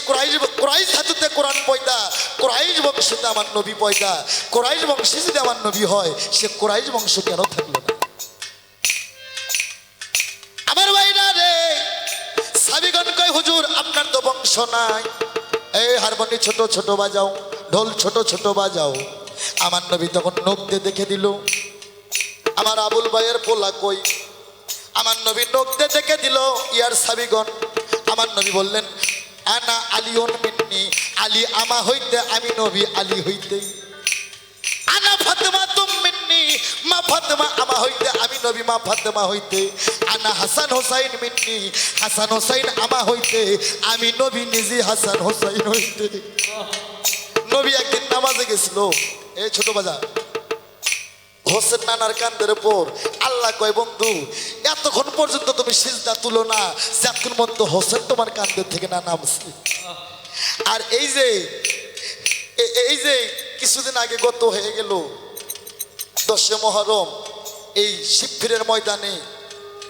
কুরাইশ ধাতুতে কোরআন পয়দা, কুরাইশ বংশতে আমার নবী পয়দা। কুরাইশ বংশে যদি আমার নবী হয়, সে কুরাইশ বংশ কেন থাকলো না? আমার ভাইরা রে, সাবিগণ কয় হুজুর আপনার তো বংশ নাই। এই হারমোনি ছোট ছোট বাজাও, ঢোল ছোট ছোট বাজাও। আমার নবী তখন নখ দিয়ে দেখে দিল, আমার আবুল ভাইয়ের পোলা কই? আমার নবী নখ দিয়ে দেখে দিল, ইয়ার সাবিগণ। আমার নবী বললেন, আনা আলিউন মিন্নি, আলী আমা হইতে, আমি নবী আলী হইতে। আনা ফাতেমা তুম মিন্নি, মা ফাতেমা আমা হইতে, আমি নবী মা ফাতেমা হইতে। আনা হাসান হোসাইন মিন্নি, হাসান হোসাইন আমা হইতে, আমি নবী নিজে হাসান হোসাইন হইতে। নবী একদিন নামাজে গেছিল, এই ছোট বাজার, হোসেন নানার কান্দের উপর আল্লাহ কয়, বন্ধু এতক্ষণ পর্যন্ত তুমি সিজদা তুলো না, যতক্ষণ পর্যন্ত হোসেন তোমার কান্দের থেকে না নামছে। আর এই যে কিছুদিন আগে গত হয়ে গেল 10 মুহররম, এই শিবফিরের ময়দানে,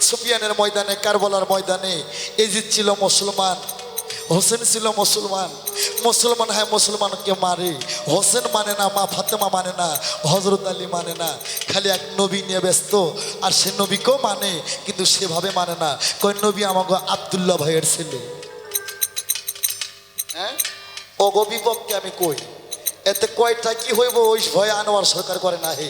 সুফিয়ানের ময়দানে, কারবালার ময়দানে এজিদ ছিল মুসলমান, হোসেন ছিল মুসলমান। মুসলমান হয় মুসলমানকে মারে, হোসেন মানে না, মা ফাতেমা মানে না, হজরত আলী মানে না, খালি এক নবী নিয়ে ব্যস্ত। আর সে নবীকেও মানে, কিন্তু সেভাবে মানে না। কই নবী আমাকে আব্দুল্লাহ ভাইয়ের ছেলে। হ্যাঁ, ওগো বিপক্ষে আমি কই, এতে কয়টা কি হইব ওই ভয়ে আনোয়ার সরকার করে না। হে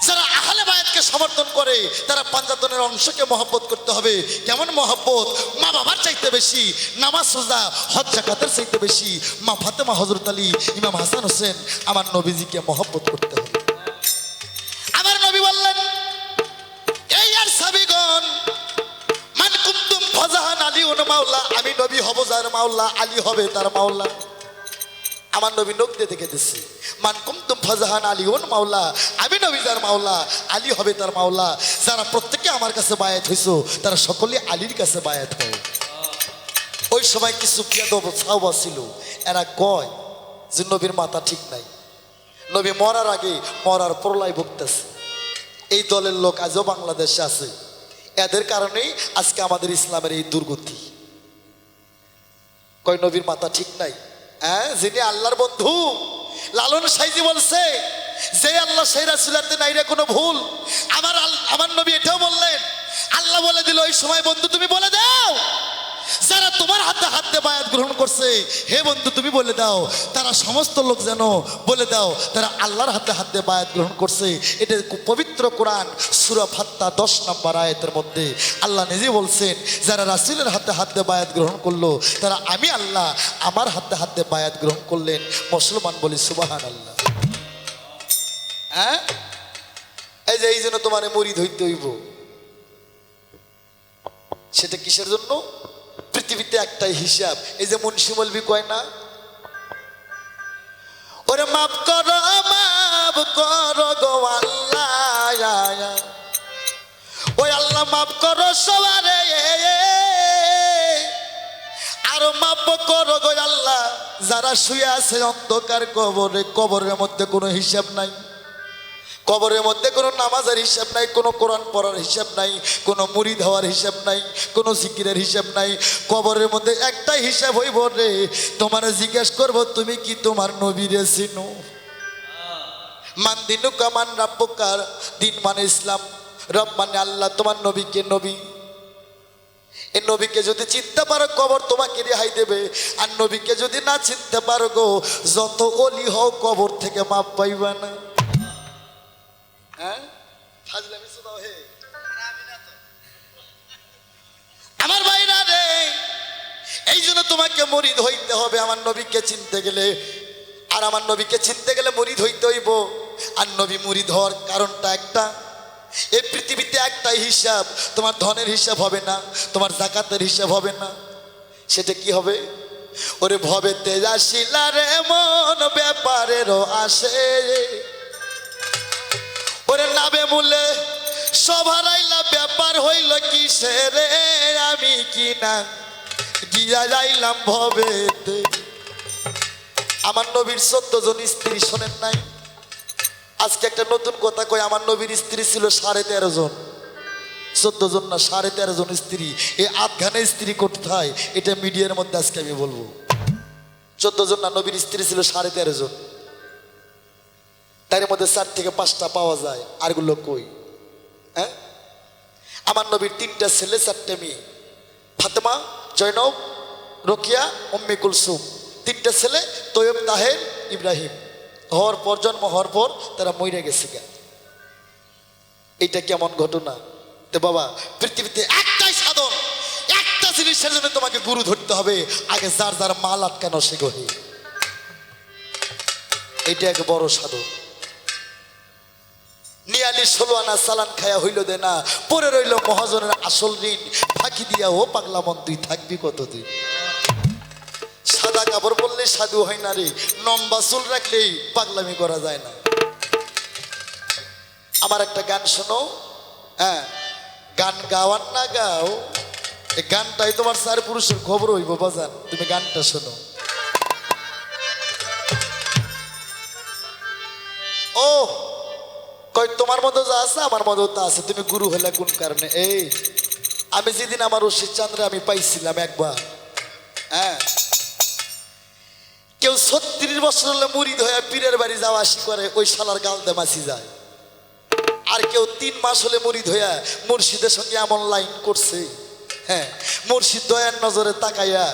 যারা আহলে বায়াতকে সমর্থন করে, তারা পাঞ্জাতনের অংশকে মহব্বত করতে হবে। কেমন মহব্বত? মা বাবার চাইতে বেশি, নামাজ রোজা হজ যাকাতের চাইতে বেশি মা ফাতেমা, হযরত আলী, ইমাম হাসান হোসেন, আমার নবীজিকে মহব্বত করতে হবে। আমার নবী বললেন, এই আর সাবিগণ, মান কুনতুম ফাজাহান আলীউন মাওলা, আমি নবী হব যার মাওলা, আলী হবে তার মাওলা। আমার নবী নখ দিয়ে দেখে দিচ্ছে, মান কুনতুম ফাজাহান আলীউন মাওলা, আমি নবী যার মাওলা, আলী হবে তার মাওলা। যারা প্রত্যেকে আমার কাছে বায়াত হইছো, তারা সকলে আলীর কাছে বায়াত হও। ওই সময় কিছু বিয়াদব সাহাবা ছিল, এরা কয় যে নবীর মাথা ঠিক নাই, নবী মরার আগে মরার প্রলয় ভুগতেছে। এই দলের লোক আজও বাংলাদেশে আছে। এদের কারণেই আজকে আমাদের ইসলামের এই দুর্গতি। কয় নবীর মাথা ঠিক নাই। হ্যাঁ, যিনি আল্লাহর বন্ধু লালন সাইজি বলছে, যে আল্লাহ সেই রাসূলের নাই রে কোনো ভুল। আমার নবী এটাও বললেন, আল্লাহ বলে দিল ওই সময়, বন্ধু তুমি বলে দাও যারা তোমার হাতে হাতে বায়াত গ্রহণ করছে, হে বন্ধু তুমি বলে দাও তারা সমস্ত লোক যেন বলে দাও তারা আল্লাহর হাতে হাতে বায়াত গ্রহণ করছে। এটা পবিত্র কোরআন সূরা ফাত্তা 10 নম্বর আয়াতের মধ্যে আল্লাহ নিজে বলছেন, যারা রাসূলের হাতে হাতে বায়াত গ্রহণ করলো, তারা আমি আল্লাহ আমার হাতে হাতে বায়াত গ্রহণ করলেন। মুসলমান বলি সুবহানাল্লাহ। হ্যাঁ, এই জন্য তোমার মুরিদ হইতে হইব। সেটা কিসের জন্য? পৃথিবীতে একটাই হিসাব। এই যে মুন্সি মৌলভী কয় না, ওরে মাফ করো গো আল্লাহ, ওই আল্লাহ মাফ করো সবারে, আরো মাফ করো গো আল্লাহ যারা শুয়ে আছে অন্ধকার কবরে। কবরের মধ্যে কোনো হিসাব নাই, কবরের মধ্যে কোনো নামাজের হিসাব নাই, কোনো কোরআন পড়ার হিসাব নাই, কোনো মুরিদ হওয়ার হিসাব নাই, কোনো জিকিরের হিসাব নাই। কবরের মধ্যে একটাই হিসাব হইব রে, তোমার জিজ্ঞেস করব তুমি কি তোমার নবীরে চিনো? মান দিনুকা মান রাব্বুকা, দিন মানে ইসলাম, রব মানে আল্লাহ, তোমার নবীকে নবী। এই নবীকে যদি চিনতে পারো কবর তোমাকে রেহাই দেবে, আর নবীকে যদি না চিনতে পারো গো, যত ওলি হও কবর থেকে মাপ পাইবা না। আমার ভাইরা রে, এই জন্য তোমাকে মুরিদ হইতে হবে আমার নবীকে চিনতে গেলে। আর আমার নবীকে চিনতে গেলে মুরিদ হইতে হইব। আর নবী মুরিদ হওয়ার কারণটা একটা, এই পৃথিবীতে একটাই হিসাব, তোমার ধনের হিসাব হবে না, তোমার জাকাতের হিসাব হবে না। সেটা কি হবে? ওরে ভবে তেজ আসিলা রে মন ব্যাপারেরও আসে, ওরে নাবে মূলে সব হারাইলা ব্যাপার হইল কিসে রে, আমি কি না গিয়া যাইলাম ভবেতে। আমার নবীর 14 জন স্ত্রী, শোনেন নাই? আজকে একটা নতুন কথা কই, আমার নবীর স্ত্রী ছিল 13.5 জন। 14 জন না, 13.5 জন স্ত্রী। এই আধখানে স্ত্রী কোথায়, এটা মিডিয়ার মধ্যে আজকে আমি বলবো। 14 জন না, নবীর স্ত্রী ছিল 13.5 জন। তার মধ্যে 4 থেকে 5টা পাওয়া যায়, আরগুলো কই? হ্যাঁ, আমার নবীর 3টা ছেলে 4টে মেয়ে, ফাতেমা, জয়নব, রোকিয়া, উম্মে কুলসুম। 3টা ছেলে, তৈয়ব, তাহের, ইব্রাহিম। হওয়ার পর, জন্ম হওয়ার পর তারা মরে গেছে গা। এইটা কেমন ঘটনা? তো বাবা, পৃথিবীতে একটাই সাধন, একটা জিনিসের জন্য তোমাকে গুরু ধরতে হবে, আগে যার যার মাল আটকানো সে গহে। এইটা এক বড় সাধন। নিয়ালি 16 আনা চালান খায়া হইল দে না, পরে রইল মহাজনের আসল ঋণ, ফাঁকি দিয়া ও পাগলা মন তুই থাকবি কতদিন। সাদা কাপড় পরলে সাধু হয় না রে, লম্বা চুল রাখলেই পাগলামি করা যায় না। আমার একটা গান শোনো। হ্যাঁ, গান গাওয়ার না গাও, এই গানটাই তোমার 4 পুরুষের খবর হইব বাজান। তুমি গানটা শোনো। ও কই, তোমার মতো যা আছে আমার মতো তা আছে। তুমি গুরু হলে কোন কারণে? এই আমি যেদিন আমার রশিদ চান্দ্রে আমি পাইছিলাম একবার, হ্যাঁ, কেউ 36 বছর হলে মুরিদ হয়ে পীরের বাড়ি যাওয়া আসি করে, ওই শালার গালদে মাছি যায়। আর কেউ 3 মাস হলে মুরিদ হইয়া মুর্শিদের সঙ্গে এমন লাইন করছে, হ্যাঁ, মুর্শিদ দয়ার নজরে তাকাইয়া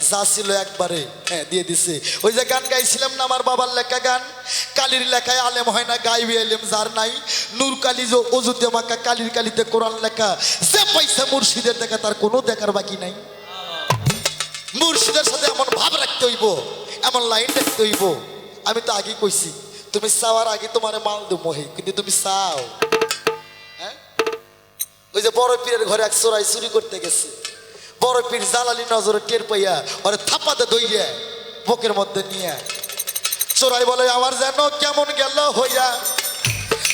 যা ছিল একবারে হ্যাঁ দিয়ে দিছে। ওই যে গান গাইছিলাম না, আমার বাবার লেখা গান, কালির লেখায় আলেম হয় না, গাইবে আলেম যার নাই। নূর কালি যে অযোধ্যা মাকা, কালির কালিতে কোরআন লেখা, যে পয়সা মুর্শিদের দেখা তার কোনো দেখার বাকি নাই। মুর্শিদের সাথে এমন ভাব রাখতে হইব, এমন লাইন রাখতে হইব। আমি তো আগেই কইছি, তুমি চাওয়ার আগে তোমার মাল দেবো, কিন্তু তুমি চাও। হ্যাঁ, ওই যে বড় পীরের ঘরে এক চোরাই চুরি করতে গেছে, বড় পীর জালালি নজরে টের পাইয়া ওরে থাপাতে দইয়া বুকের মধ্যে নিয়ে চোরাই বলে আমার যেন কেমন গেল হইয়া,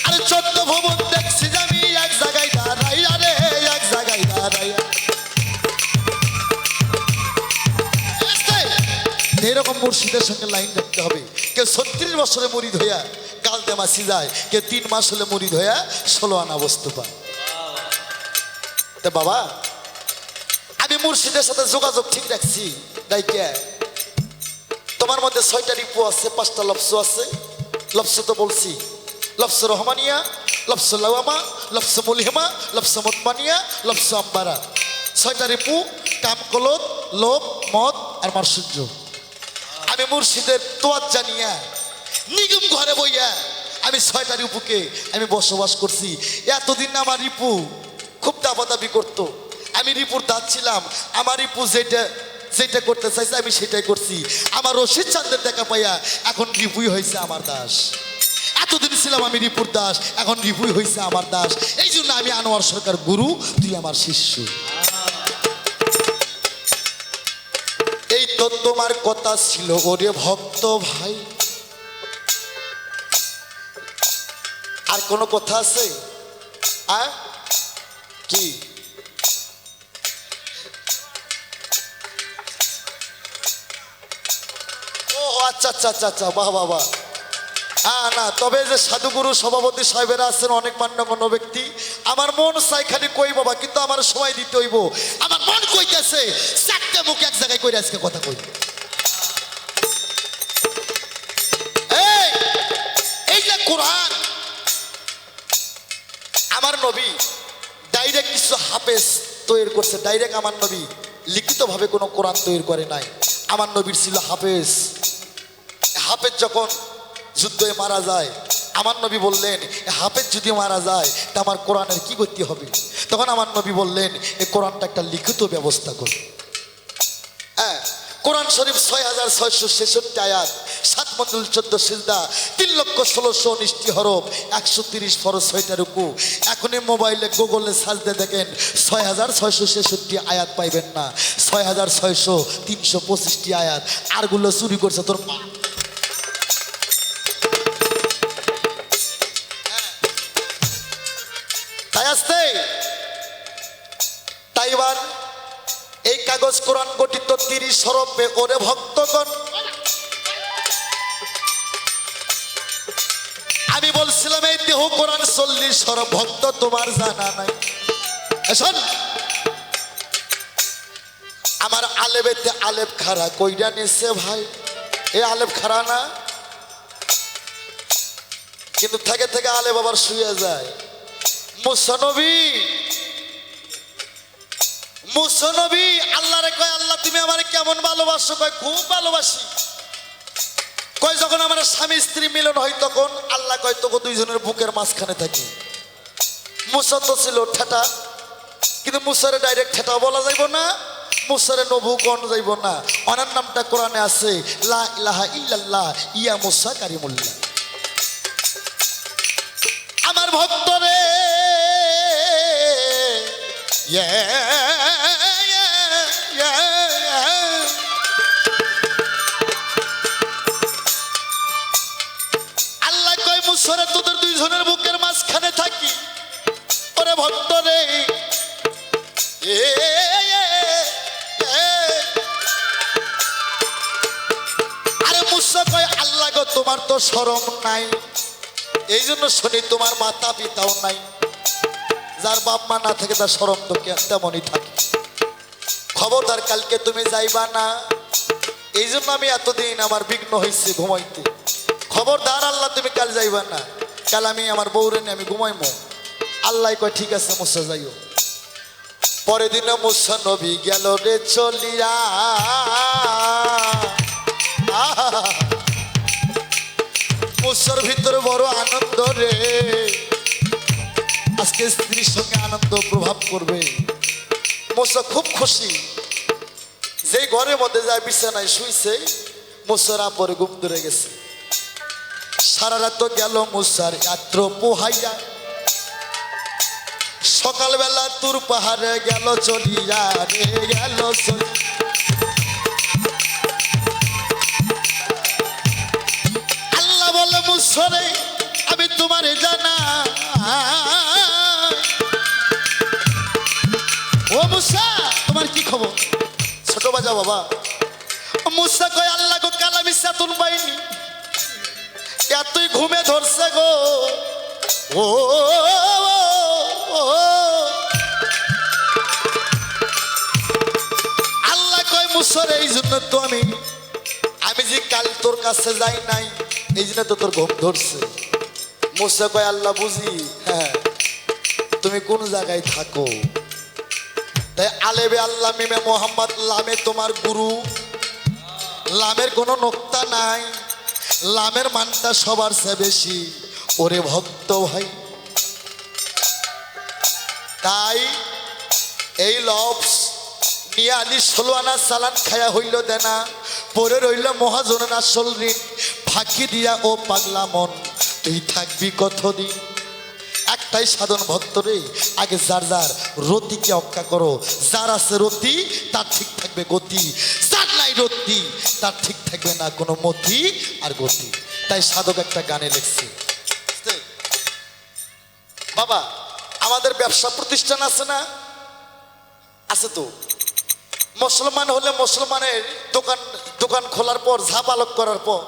আরে 14 ভবন দেখছি আমি এক জায়গায় দাঁড়াইয়া রে, এক জায়গায় দাঁড়াইয়া। এরকম মুর্শিদের সঙ্গে লাইন রাখতে হবে। কেউ 36 বছরে মুরিদ হইয়া গালতে মাছি যায়, কেউ 3 মাস হলে মুরিদ হইয়া 16 আনা বস্তু পায়। তা বাবা, আমি মুর্শিদের সাথে যোগাযোগ ঠিক রাখছি, ডাইকে তোমার মধ্যে 6টা রিপু আছে, 5টা লফস আছে। লফস তো বলছি, লফস রহমানিয়া, লফস লাওয়ামা, লফস মুলহিমা, লফস মুতমানিয়া, লফস আম্বারা। 6টা রিপু, কাম, কলদ, লোভ, মদ আর মার্সুজ্য। আমি মুর্শিদের তোয়াজ জানিয়া নিগম ঘরে বইয়া আমি 6টা রিপুকে আমি বসবাস করছি। এতদিন আমার রিপু খুব দাবাদাবি করতো, আমি রিপুর দাস ছিলাম। আমার রিপু যেটা করতে চাইছে আমি সেটাই করছি। আমার রশিদ চাঁদের দেখা পাইয়া এখন রিপুই হয়েছে আমার দাস। এতদিন ছিলাম আমি রিপুর দাস, এখন রিপুই হয়েছে আমার দাস। এই জন্য আমি আনোয়ার সরকার গুরু, তুই আমার শিষ্য। এই তো তোমার কথা ছিল ওরে ভক্ত ভাই। আর কোনো কথা আছে? কি ও আচ্ছা আচ্ছা আচ্ছা আচ্ছা, বাহ বাবা। হ্যাঁ না, তবে যে সাধুগুরু সভাপতি সাহেবেরা আছেন অনেক মান্যগণ্য ব্যক্তি, আমার মন চাই খালি কই বাবা, কিন্তু আমার সময় দিতে হইব। আমার মন কইতেছে 4টে মুখ এক জায়গায় কইরা আজকে কথা কই। এই যে কোরআন, আমার নবী ডাইরেক্ট কিছু হাফেজ তৈরি করছে। ডাইরেক্ট আমার নবী লিখিতভাবে কোনো কোরআন তৈরি করে নাই। আমার নবীর ছিল হাফেজ। হাফেজ যখন যুদ্ধে মারা যায়, আমার নবী বললেন হাফেজ যদি মারা যায় তা আমার কোরআনের কি করতে হবে? তখন আমার নবী বললেন এই কোরআনটা একটা লিখিত ব্যবস্থা করো। হ্যাঁ, কোরআন শরীফ 6666 আয়াত, 7 মণ্ডল 14 সিজদা, 3,16,19 হরফ, 130 ফরজ, 6টা রুকু। এখনই মোবাইলে গুগলে সার্চ দিয়ে দেখেন 6666 আয়াত পাইবেন না, 6625 আয়াত। আরগুলো চুরি করছে তোর মা। তাই আসতে তাই এবার এই কাগজ কোরআন গঠিত 30 হরফে। ওরে ভক্তগণ, আমি বলছিলাম এই দেহ কোরআন 40 হরফ, ভক্ত তোমার জানা নাই। শোন, আমার আলেবেতে আলেপ খারা কইরা নিছে ভাই, এ আলেপ খারা না, কিন্তু থেকে থেকে আলেপ আবার শুয়ে যায়। মুসানবী মুসানবী আল্লাহ রে কয়, আল্লাহ তুমি আমারে কেমন ভালোবাসো? কয় খুব ভালোবাসি। কয় যখন আমার স্বামী স্ত্রী মিলন হয় তখন আল্লাহ কয় তোকে দুইজনের বুকের মাঝখানে থাকি। মুসা তো ছিল ঠেটা, কিন্তু মুসারে ডাইরেক্ট ঠেটা বলা যাইব না, মুসারে নবু কোন যাইব না। ওনার নামটা কোরআনে আছে, লা ইলাহা ইল্লাল্লাহ ইয়া মুসা কারিমুল্লাহ। আমার ভক্ত রে, আল্লাহ কয় মুসরে তোদের দুইজনের বুকের মাঝখানে থাকি। ওরে ভক্ত রে, আরে মুসা কয় আল্লাহ গো তোমার তো শরম নাই, এই জন্য শুনি তোমার মাতা পিতাও নাই। যার বাপ মা না থাকে তার শরম তো তেমনই থাকে। খবরদার কালকে তুমি যাইবা না, এই জন্য আমি এতদিন আমার বিঘ্ন হয়েছে ঘুমাইতে। খবরদার আল্লাহ তুমি কাল যাইবা না, কাল আমি আমার বউরে নিয়ে আমি ঘুমাইমো। আল্লাহ কয় ঠিক আছে মুসা যাইও। পরের দিনে মুসা নবী গেল রে চলিয়া। মুসার ভিতরে বড় আনন্দ রে, আজকে স্ত্রীর সঙ্গে আনন্দ প্রভাব করবে। মুসা খুব খুশি, যেই ঘরের মধ্যে যায় বিছানায় শুইছে, মুসার আপরে ঘুম ধরে গেছে। সারা রাত গেল মুসার রাত্র পোহাইয়া, সকালবেলা তুর পাহাড়ে গেল চলিয়া রে, গেল চলিয়া। আল্লাহ বলে মুসরে আমি তোমারে জানা। ও মুসা তোমার কি খবর? ছোট বাজা বাবা। মুসা কয় আল্লাহ গো কাল আমি সাতুন পাইনি, এতই ঘুমে ধরছে গো। ও আল্লাহ কয় মুসরে এই জন্য তো আমি যে কাল তোর কাছে যাই নাই, এই জন্য তো তোর ঘুম ধরছে। মুসা কয় আল্লাহ বুঝি, হ্যাঁ তুমি কোন জায়গায় থাকো। তাই আলেবে আল্লাহ মিমে মোহাম্মদ লামে তোমার গুরু, লামের কোনো নোক্তা নাই, লামের মানটা সবার চেয়ে বেশি। ওরে ভক্ত ভাই, তাই এই লফস নিয়ে আলি 16 আনা চালান খায়া হইল দেনা, পরে রইল মহাজনের আসল ঋণ। ফাঁকি দিয়া ও পাগলা মন তুই থাকবি কতদিন। একটাই সাধন ভক্ত রে, আগে যার যার রতিকে অক্কা করো। যার আছে রতি তার ঠিক থাকবে গতি, যার নাই রতি তার ঠিক থাকবে না কোনো মতি আর গতি। তাই সাধক একটা গানে লিখছে, বাবা আমাদের ব্যবসা প্রতিষ্ঠান আছে না? আছে তো। মুসলমান হলে মুসলমানের দোকান খোলার পর, ঝাপ আলোক করার পর,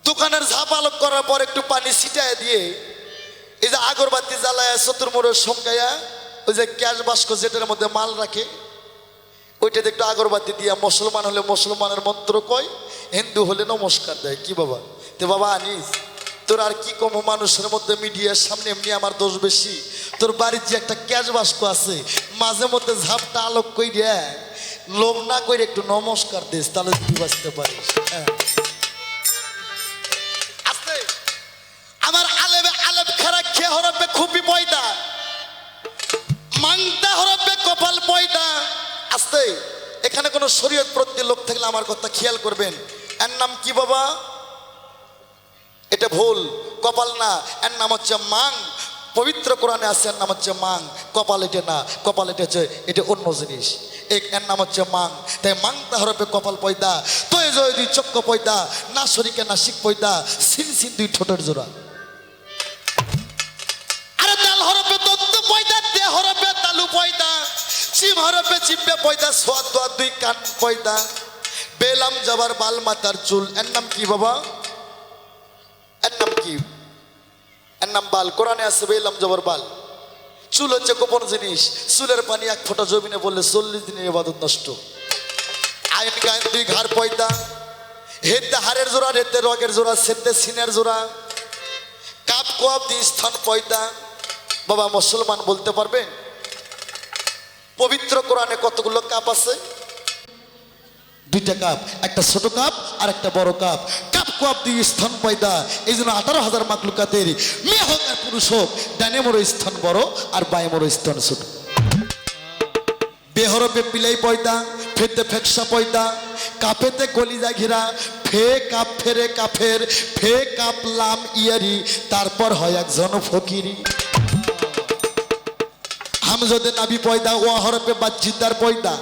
দোকানের ঝাপ আলোক করার পর একটু পানি ছিটায় দিয়ে এই যে আগরবাতি জ্বালায় চতুর্মুড়ে সমকায়া, ওই যে ক্যাশ বাস্ক যেটার মধ্যে মাল রাখে, ওইটাতে একটু আগরবাতি দিয়া মুসলমান হলে মুসলমানের মন্ত্র কয়, হিন্দু হলে নমস্কার দেয়। কি বাবা? তো বাবা আনিস তোর আর কি কম, মানুষের মধ্যে মিডিয়ার সামনে এমনি আমার দোষ বেশি। তোর বাড়ির যে একটা ক্যাশ বাস্ক আছে, মাঝে মধ্যে ঝাপটা আলোক কইরা লোভ না করে একটু নমস্কার দিস, তাহলে তুই বাঁচতে পারিস। হ্যাঁ আস্তে আমার আলেব খারা খেয়ে হরবে খুবই পয়দা, মাংটা হরবে কপাল পয়দা। আস্তে এখানে কোনো শরীয়ত প্রতি লোক থাকলে আমার কথা খেয়াল করবেন। এর নাম কি বাবা? এটা ভুল, কপাল না, এর নাম হচ্ছে মাং। পবিত্র কোরআনে আছে এর নাম হচ্ছে মাং। কপাল এটা না, কপাল এটা হচ্ছে, এটা অন্য জিনিস। এর নাম হচ্ছে মাং। তাই মাংতা হরপে কপাল পয়দা, তয় জয় দুই চক্র পয়দা, না শরিকে না শিখ পয়দা, সিন সিন দুই ঠোঁটের জোড়া। আরে তাল হরপে দত্ত পয়দা, দে হরপে তালু পয়দা, চিম হরপে চিপবে পয়দা, সোয়াদ দোয়া দুই কান পয়দা, বেলাম যাবার বাল মাতার চুল। এর নাম কি বাবা? এর নাম কি? এর নাম বাল। কোরআনে আছে বেলাম যাবার বাল। চুল হচ্ছে গোপন জিনিস। চুলের পানি এক ফোঁটা জমিনে বললে 40 দিনের ইবাদত নষ্ট। আইন গায়ন দুই ঘাড় পয়দা, হেতে হাড়ের জোড়া, রেতে রগের জোড়া, সেতে সিনের জোড়া, কাপ কোয়াব দিয়ে স্থান পয়দা। বাবা মুসলমান বলতে পারবেন পবিত্র কোরআনে কতগুলো কাপ আছে? দুইটা কাপ, একটা ছোট কাপ আর একটা বড় কাপ। কাপ কোয়াব দিয়ে স্থান পয়দা। এই জন্য 18,000 মাকলুকাতের মেয়ে হোক আর পুরুষ হোক, ডানে মোড়ো স্থান বড় আর বায়ে মোড়ো স্থান ছোট। বেহরপে পিলাই পয়দা, ফেতে ফেকসা পয়দা, কাপেতে কলিজা ঘিরা, ফে কাপ ফেরে কাফের, ফে কাপ লাম ইয়ারি, তারপর হয় একজন ফকিরি। হামজদে নাবি পয়দা, ও হরপে বাজ্জিদার পয়দা।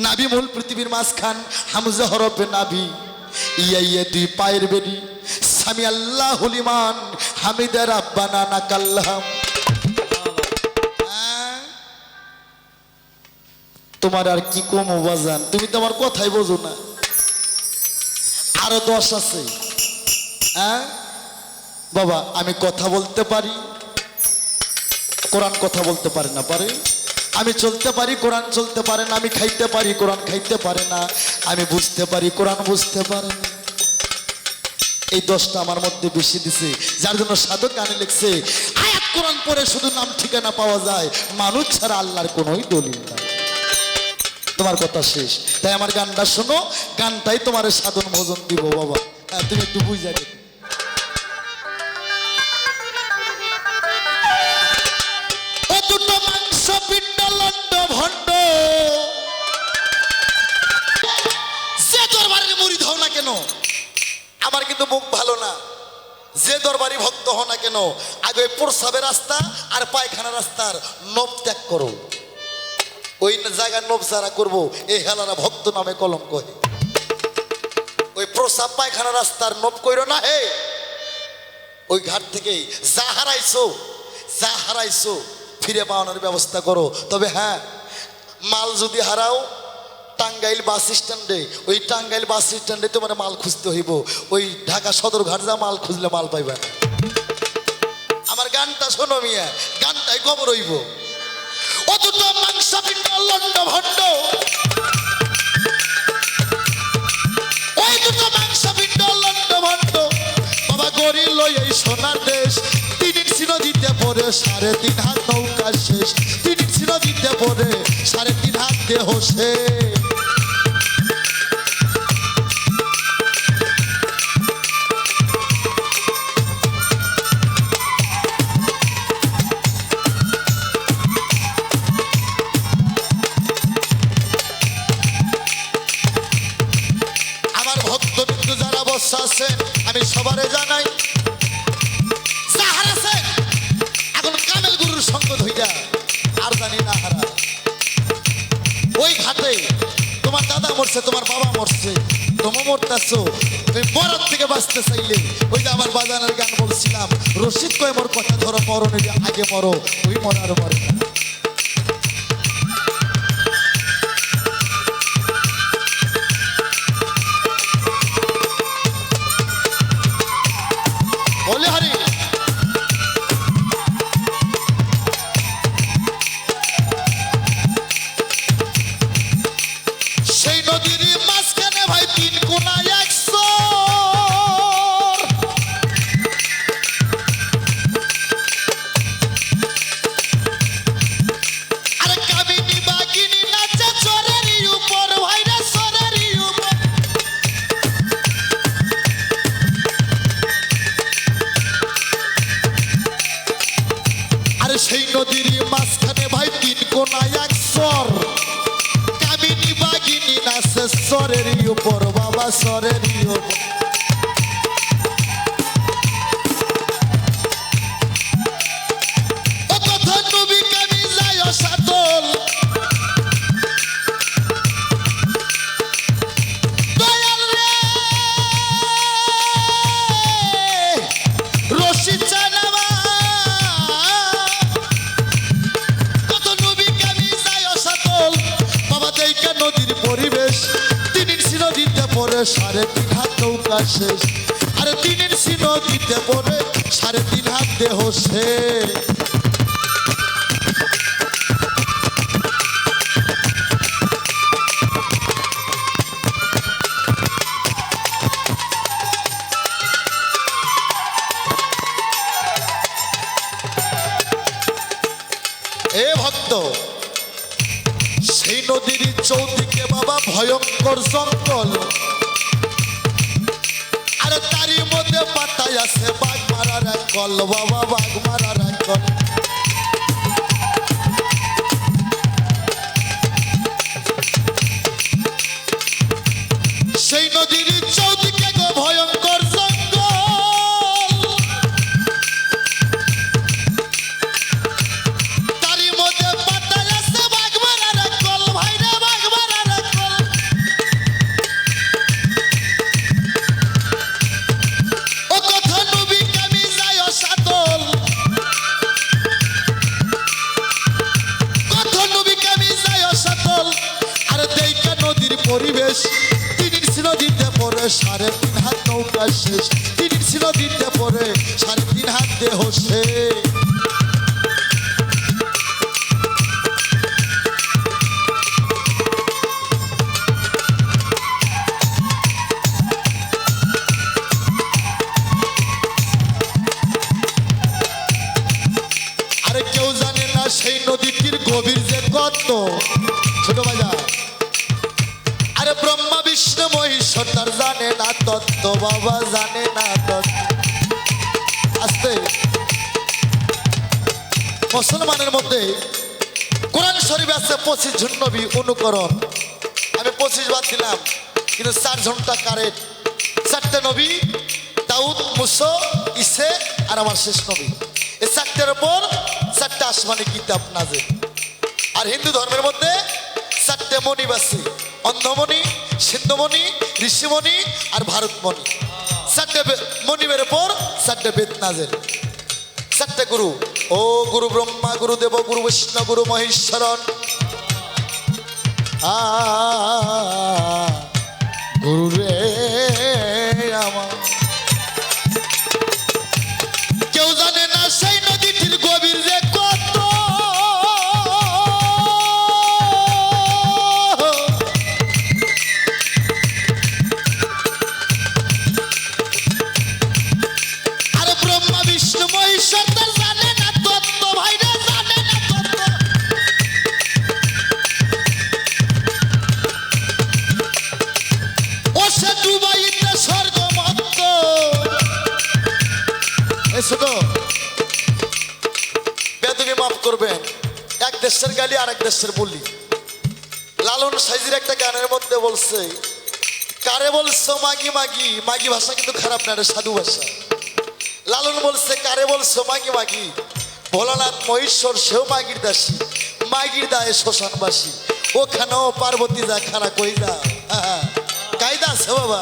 নাবি মূল পৃথিবীর মাঝখান, হামজা হরপে নাবি, ইয়া ইয়া দুই পায়ের বেরি, সামি আল্লাহ লিমান হামিদা রাব্বানা নাকাল্লাম। তোমার আর কি কম বাজান, তুমি তো আমার কথাই বোঝো না। আরো 10 আছে। বাবা আমি কথা বলতে পারি, কোরআন কথা বলতে পারে না। পারে? আমি চলতে পারি, কোরআন চলতে পারে না। আমি খাইতে পারি, কোরআন খাইতে পারে না। আমি বুঝতে পারি, কোরআন বুঝতে পারে না। এই 10টা আমার মধ্যে বেশি দিছে, যার জন্য সাধক গানে লিখছে আয়াত কোরআন পড়ে শুধু নাম ঠিকানা পাওয়া যায়, মানুষ ছাড়া আল্লাহর কোনোই দলিল নাই। তোমার কথা শেষ। তাই আমার গানটা শোনো, গানটাই তোমার সাধন ভোজন দিব বাবা। হ্যাঁ তুমি একটু বুঝা দেখো। ও দুটো মাংস পিণ্ড লন্ড ভণ্ড, যে দরবারের মুরিদ হও না কেন, আমার কিন্তু মুখ ভালো না, যে দরবারি ভক্ত হও না কেন, আগে প্রসাবের রাস্তা আর পায়খানা রাস্তার নব ত্যাগ করো। ওই জায়গায় নব যারা করবো এই হেলারা ভক্ত নামে কলঙ্ক। ওই প্রসাব পায়খানা রাস্তার নব কইরো না হে। ওই ঘাট থেকেই যা হারাইছো ফিরে পাওয়ানোর ব্যবস্থা করো। তবে হ্যাঁ, মাল যদি হারাও টাঙ্গাইল বাস স্ট্যান্ডে, ওই টাঙ্গাইল বাস স্ট্যান্ডে তোমার মাল খুঁজতে হইব। ওই ঢাকা সদরঘাট যা মাল খুঁজলে মাল পাইবে না। আমার গানটা শোনো মিয়া, গানটাই খবর হইব। ও দুটো মাংস পিণ্ড লন্ড ভণ্ড, ওই দুটো মাংস পিণ্ড লন্ড ভণ্ড, বাবা গড়ি লই এই সোনার দেশ। 3 ইঞ্চ নদীতে পড়ে 3.5 হাত নৌকা শেষ। 3 ইঞ্চ নদীতে পড়ে 3.5 হাত দেহ শেষ। আমি সবারে জানাই যা হারাছে এখন কামেল গুরুর সঙ্গ ধইরা আর জানি না হারা। ওই ঘাটে তোমার দাদা মরছে, তোমার বাবা মরছে, তুমি মরতেছো। তুমি মরার থেকে বাঁচতে চাইলে ওই যে আমার বাজানের গান বলছিলাম, রশিদ কয় মোর কথা ধরো, মরণের আগে মরো, ওই মরার মরে না। বলে হারি সেই নদীর মাঝখানে ভাই 3 কোনা 100। আরে কামিনী বাগিনী নাচে চরের উপর, ভাইরা চরের উপর। সেই নদীর মাঝখানে ভাই 3 কোনা 100। কামিনী সরেরই উপর বাবা সরেরই উপর ও কথা নবী কামি যায় সাতল দয়াল রে রশি চানামা কত নবী কামি যায় সাতল বাবা দেইকা নদীর পরিবেশ তিন নদীতে পড়ে 3.5 হাত নৌকা শেষ আরে 3 নদীতে পড়ে 3.5 হাত দেহ শেষ এ ভক্ত সেই নদীর চৌদিকে বাবা ভয়ঙ্কর জঙ্গল আর তারই মধ্যে পাতায় আছে বাঘ মারার এক কল বাবা বাঘ মারার এক কল সেই নদীর চৌদিকে গো ভয়ঙ্কর জঙ্গল তারই মধ্যে পাতায় আছে বাঘ মারার এক কল ভাই রে বাঘ মারার এক কল ও কথা নবী কামি যায় সাতল কথা নবী কামি যায় সাতল আর দেইকা নদীর পরিবেশ নদীতে পড়ে 3.5 হাত নৌকা শেষ 3 নদীতে পড়ে 3.5 হাত দেহ শেষ আরে কেউ জানে না সেই নদীটির গভীর যে কত ছোট বাজার আরে ব্রহ্মা বিষ্ণু মহেশ্বর তার জানে না তত্ত্ব বাবা জানে না তত্ত্ব আস্তে মুসলমানের মধ্যে কোরআন শরীফে আছে 25 জন নবী অনুকরণ আমি 25 বাদ দিলাম কিন্তু 4 জনটা কারেক্ট 4টে নবী দাউদ মুসা ঈসা আর আমার শেষ নবী এই 4টের উপর 4টা আসমানি কিতাব নাযিল আর হিন্দু ধর্মের মধ্যে 4টে মণি আছে অন্ধমণি সিন্ধুমণি ঋষিমণি আর ভারতমণি 4টে মণিবের উপর 4টে বেদ নাযিল 4টে গুরু ও গুরু ব্রহ্মা গুরু দেব গুরু বিষ্ণু গুরু মহেশ্বরন গুরু রে আমার কেউ জানে না সেই নদীটির গভীর যে কত আরে ব্রহ্মা বিষ্ণু মহেশ্বর তার জানে না তত্ত্ব ভাই রে জানে না তত্ত্ব ও সে ডুবাইতে স্বর্গ মত্ত এসো তো বেদবি মাফ করবেন এক দেশের গালি আর এক দেশের বলি লালন সাইজির একটা গানের মধ্যে বলছে কারে বলছো মাগি মাগি মাগি ভাষা কিন্তু খারাপ না রে সাধু ভাষা লালন বলছে কারে বলছো মাগি মাগি ভোলানাথ মহেশ্বর সেও মাগির দাসী মাগির দায়ে শ্মশানবাসী ওখানেও পার্বতী যা খানা কই যা কায়দা আছে বাবা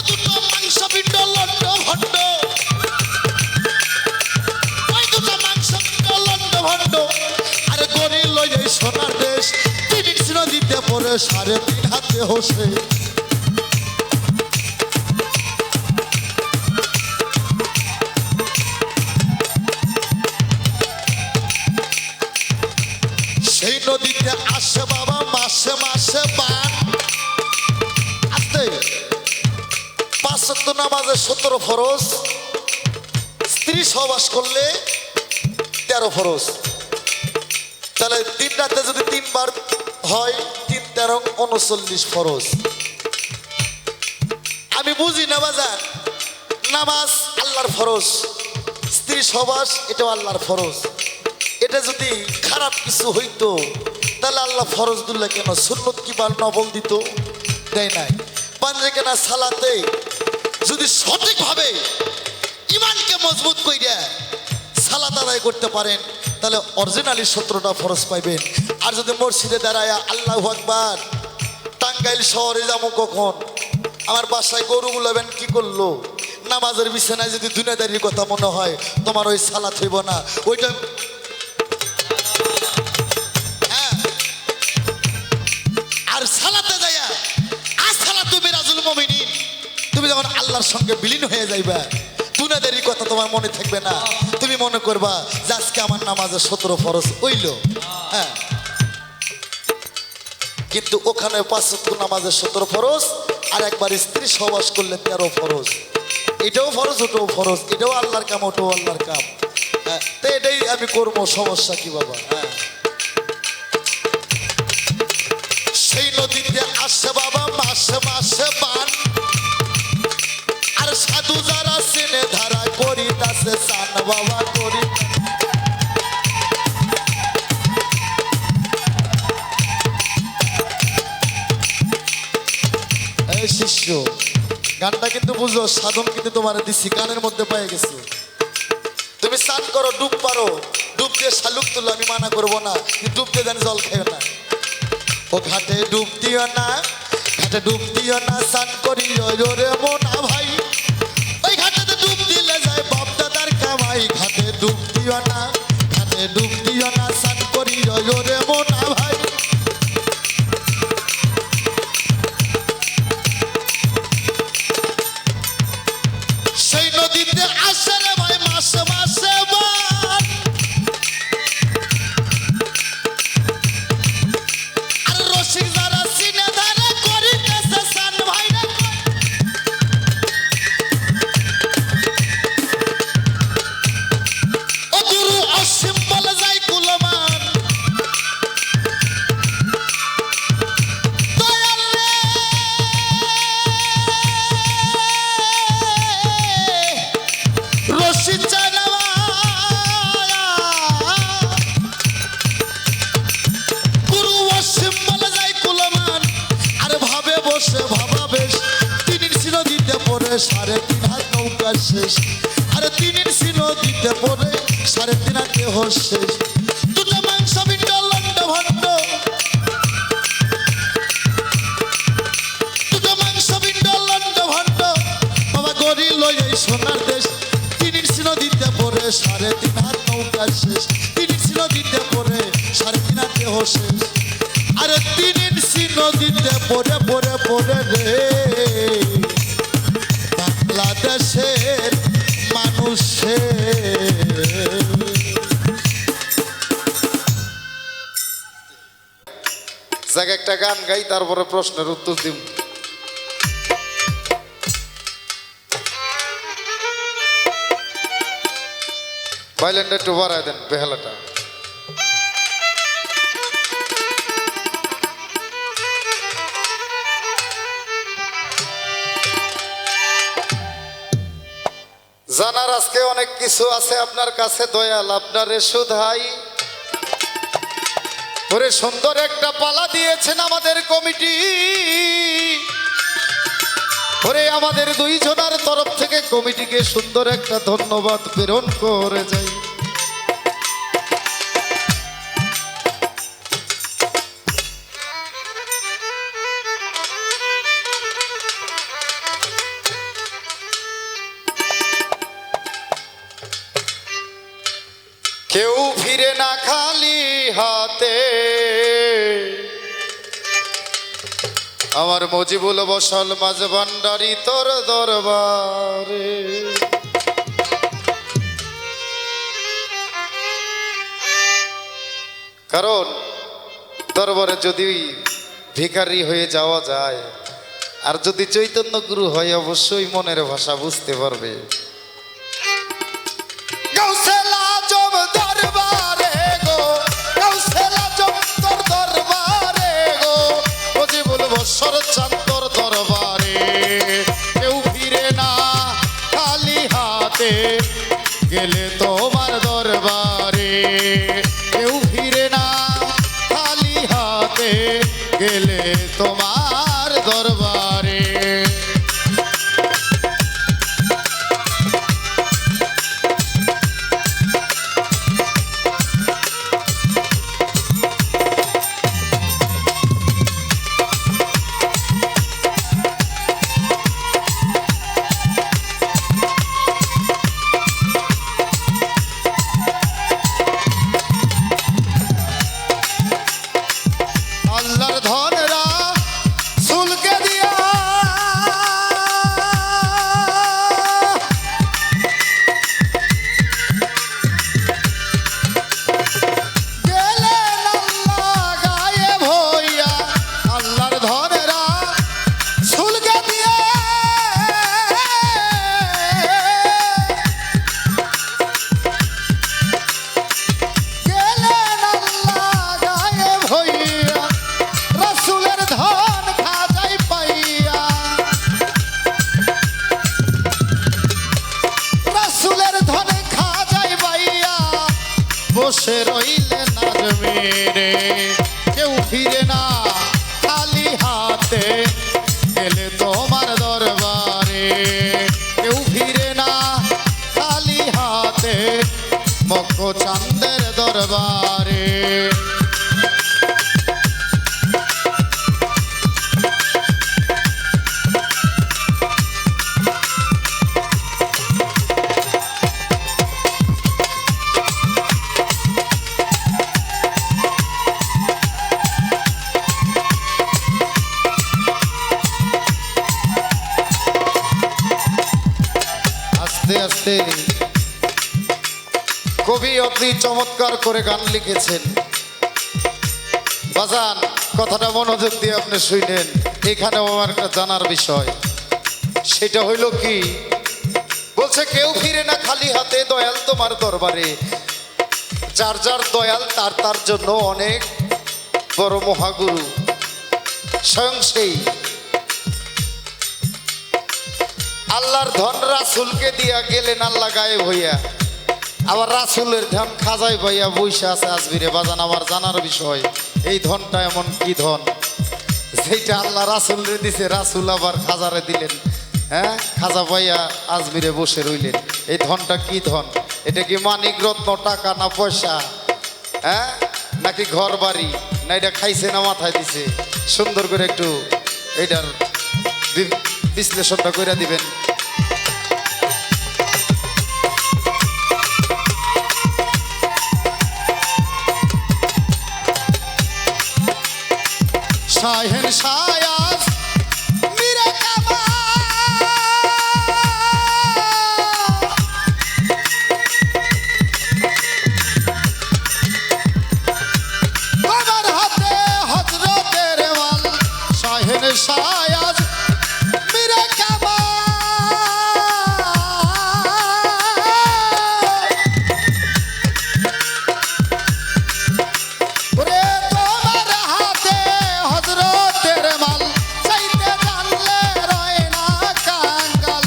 দুটো মাংস পিণ্ড লন্ড ভণ্ড ওই দুটো মাংস পিণ্ড লন্ড ভণ্ড আরে গরি লই যাই সোনার দেশ 3 নদীতে পড়ে 3.5 হাতে হোসে সেই নদীতে আসে বাবা মাসে মাসে বান আসতে 5 ওয়াক্ত নামাজে 17 ফরজ স্ত্রী সহবাস করলে 13 ফরজ তাহলে 3 রাতে যদি 3 বার হয় 3 13 39 ফরজ আমি বুঝি না বাজার নামাজ আল্লাহর ফরজ স্ত্রী সহবাস এটা আল্লাহর ফরজ এটা যদি খারাপ কিছু হইতো তাহলে আল্লাহ ফরজ দুল্লাহ কেন সুন্নত কি বা নবল দিত? দেয় নাই। পাঞ্জে কেনা সালাতে যদি সঠিকভাবে ইমানকে মজবুত কইরা সালাত আদায় করতে পারেন তাহলে অরিজিনালি 17টা ফরজ পাইবেন। আর যদি মসজিদে দাঁড়ায় আল্লাহু আকবার, টাঙ্গাইল শহরে যাবো কখন, আমার বাসায় গরুগুলো বেন কি করলো, নামাজের বিছানায় যদি দুনিয়াদারির কথা মনে হয় তোমার ওই সালাত হইব না। ওইটা হ্যাঁ, আর সালাতে যাইয়া আসসালাতু তুমি রাজুল মুমিনিন, তুমি যখন আল্লাহর সঙ্গে বিলীন হয়ে যাইবা দুনিয়াদারির কথা তোমার মনে থাকবে না। তুমি মনে করবা যে আজকে আমার নামাজে 17 ফরজ হইল। হ্যাঁ, কিন্তু ওখানে 5 ওয়াক্ত নামাজে 17 ফরজ, আর একবার স্ত্রী সহবাস করলে 13 ফরজ। এটাও ফরজ, ওটাও ফরজ, এটাও আল্লাহর কাম, ওটাও আল্লাহর কাম। হ্যাঁ, তো এটাই আমি করবো, সমস্যা কি বাবা? হ্যাঁ, সেই নদীতে আসে বাবা মাসে মাসে বান, আর সাধু যারা সিনে ধারা করিতাছে চান বাবা করি। এই শিষ্য গানটা কিন্তু বুঝো, সাধন কিন্তু তোমার দিছি কানের মধ্যে পেয়ে গেছো। তুমি স্নান করো, ডুব পারো, ডুব দিয়ে শালুক তুলো, আমি মানা করবো না, ডুব দিয়ে দেন জল খেও না। ও ঘাটে ডুব দিও না, ঘাটে ডুব দিও না, স্নান করি রে মোনা ভাই, ওই ঘাটেতে ডুব দিলে যায় বাপ দাদার কামাই। ঘাটে ডুব দিও না, ঘাটে ডুব দিও না, স্নান করি রে মোনা ভাই। সেই নদীতে আসে রে ভাই মাসে মাসে বান, আর রসিক যারা সিনে ধারে করিতেছে চান ভাই রে। ও গুরু অসীম বলে যাই কুলমান, দয়াল রে রশিদ চানাওয়া, গুরু অসীম বলে যাই কুলমান, আর ভাবে বসে ভাবা বেশ, 3 ইঞ্চি নদীতে পড়ে 3.5 হাত নৌকা শেষ, আর 3 ইঞ্চি নদীতে পড়ে 3.5 হাত দেহ শেষ। দুটো মাংস বিন্ড লন্ড ভণ্ড, দুটো মাংস বিন্ড লন্ড ভণ্ড, বাবা গরি লই এই সোনার দেশ। 3 ইঞ্চি নদীতে পড়ে 3.5 হাত নৌকা শেষ, 3 ইঞ্চি নদীতে পড়ে 3.5 হাত দেহ শেষ। আরে 3 ইঞ্চি নদীতে পড়ে পড়ে পড়ে রে বাংলাদেশের মানুষের। যাক একটা গান গাই, তারপরে প্রশ্নের উত্তর দিব। ভাইলেনটা একটু বাড়ায় দেন, বেহালাটা। জানার আজকে অনেক কিছু আছে আপনার কাছে দয়াল, আপনারে শুধাই। ওরে সুন্দর একটা পালা দিয়েছেন আমাদের কমিটি, ওরে আমাদের 2 জনার তরফ থেকে কমিটিকে সুন্দর একটা ধন্যবাদ প্রেরণ করে যাই। কেউ ফিরে না খালি হাতে, আমার মজিবুল বসল মাঝ ভান্ডারি তোর দরবারে। কারণ দরবারে যদি ভিখারি হয়ে যাওয়া যায়, আর যদি চৈতন্য গুরু হয় অবশ্যই মনের ভাষা বুঝতে পারবে। চান্তর দরবারে কেউ ফিরে না খালি হাতে, গেলে তোমার দরবারে কেউ ফিরে না খালি হাতে। বসে রইলেন আজমিরে কেউ ফিরে না খালি হাতে এলে তোমার দরবারে কেউ ফিরে না খালি হাতে মক্কা চাঁদের দরবারে আস্তে আস্তে কবি অতি চমৎকার করে গান লিখেছেন বাজান কথাটা মনোযোগ দিয়ে আপনি শুনেন এখানেও আমার একটা জানার বিষয় সেটা হইল কি বলছে কেউ ফিরে না খালি হাতে দয়াল তোমার দরবারে যার যার দয়াল তার তার জন্য অনেক বড় মহাগুরু স্বয়ং সেই আল্লাহর ধন রাসূলকে দিয়া গেলেন আল্লাহ গায়েব হইয়া আবার রাসূলের ধন খাজাই ভাইয়া বইসা আছে আজমিরে বাজান আমার জানার বিষয় এই ধনটা এমন কি ধন যেটা আল্লাহ রাসূলরে দিছে রাসূল আবার খাজারে দিলেন হ্যাঁ খাজা ভাইয়া আজমিরে বসে রইলেন এই ধনটা কি ধন এটা কি মানিক রত্ন টাকা না পয়সা হ্যাঁ নাকি ঘর বাড়ি না এটা খাইছে না মাথায় দিছে সুন্দর করে একটু এটার বিশ্লেষণটা করে দিবেন শাহেন শায়াজ মিরে কাবা তোমার হাতে হযরতের ওয়াল শাহেন শায়াজ মিরে কাবা ওরে তোমার হাতে হযরতের মাল চাইতে জানলে রয় না কাঙ্গাল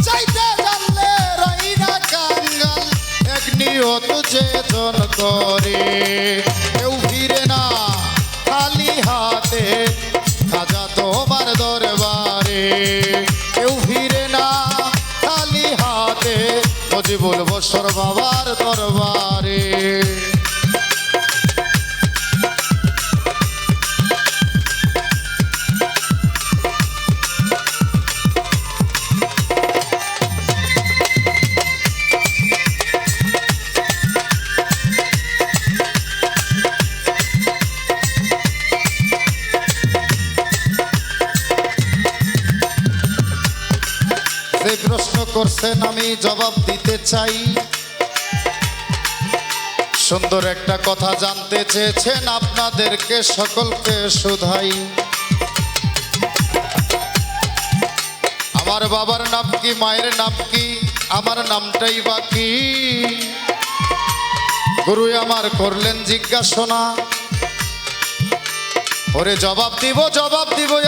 চাইতে জানলে রয় না কাঙ্গাল এক নিয়ত চেতন করে কেউ ফিরে না খালি হাতে খাজা তোমার দরবারে কেউ ফিরে না খালি হাতে মজিবুল বশর বাবার দরবারে যে প্রশ্ন করছেন আমি জবাব দিতে চাই সুন্দর একটা কথা জানতে চেয়েছেন আপনাদেরকে সকলকে শুধাই আমার বাবার নাম কি মায়ের নাম কি আমার নামটাই বাকি গুরু আমার করলেন জিজ্ঞাসনা ওরে জবাব দিব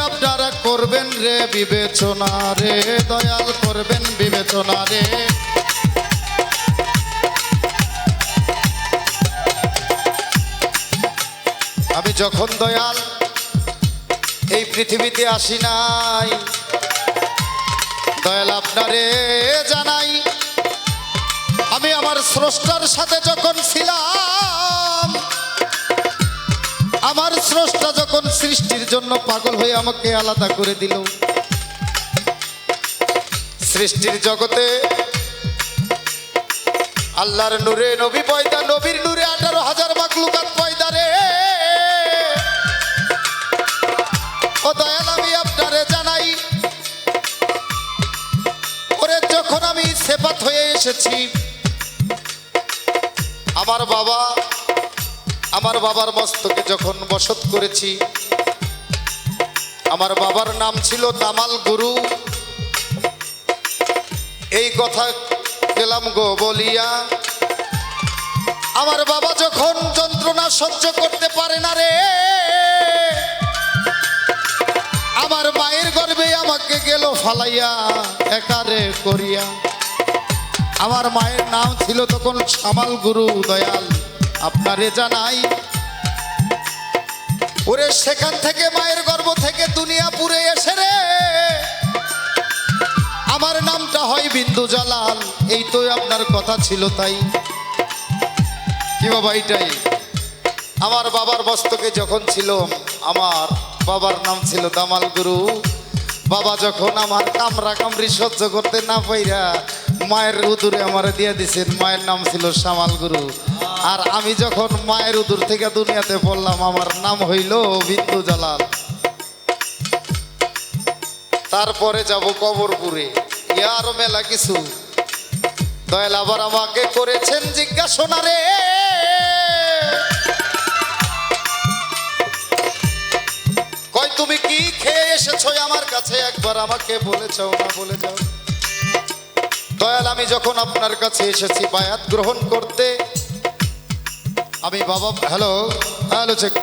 আপনারা করবেন রে বিবেচনা রে দয়াল করবেন বিবেচনা রে আমি যখন দয়াল এই পৃথিবীতে আসি নাই দয়াল আপনারে জানাই আমি আমার স্রষ্টার সাথে যখন ছিলাম আমার স্রষ্টা যখন সৃষ্টির জন্য পাগল হয়ে আমাকে আলাদা করে দিল সৃষ্টির জগতে আল্লাহর নূরে নবী পয়দা নবীর নূরে 18,000 মাখলুকাত পয়দা রে ও দয়াল আমি আপনারে জানাই ওরে যখন আমি সেফাত হয়ে এসেছি আমার বাবার মস্তকে যখন বসত করেছি আমার বাবার নাম ছিল দামাল গুরু এই কথা গেলাম গো বলিয়া আমার বাবা যখন যন্ত্রণা সহ্য করতে পারে না রে আমার মায়ের গর্ভে আমাকে গেল ফালাইয়া একারে করিয়া আমার মায়ের নাম ছিল তখন সামাল গুরু দয়াল আপনারে জানাই। ওরে সেখান থেকে মায়ের গর্ভ থেকে দুনিয়াপুরে এসে রে আমার নামটা হয় বিন্দু জালাল। এই তো আপনার কথা ছিল তাই কি বাবা, এইটাই আমার বাবার মস্তকে যখন ছিল আমার বাবার নাম ছিল দামাল গুরু। বাবা যখন আমার কামরা কামড়ি সহ্য করতে না পাইরা মায়ের উদুরে আমার দিয়ে দিছেন, মায়ের নাম ছিল সামাল গুরু। আর আমি যখন মায়ের উদুর থেকে দুনিয়াতে পড়লাম আমার নাম হইল বিন্দু জালাল। তারপরে যাব কবরপুরে, আরো মেলা কিছু। দয়াল আবার আমাকে করেছেন জিজ্ঞাসা রে, কই তুমি কি খেয়ে এসেছো আমার কাছে, একবার আমাকে বলে যাও না, বলে যাও। দয়াল আমি যখন আপনার কাছে এসেছি বায়াত গ্রহণ করতে, আমি বাবা হ্যালো হ্যালো চেক,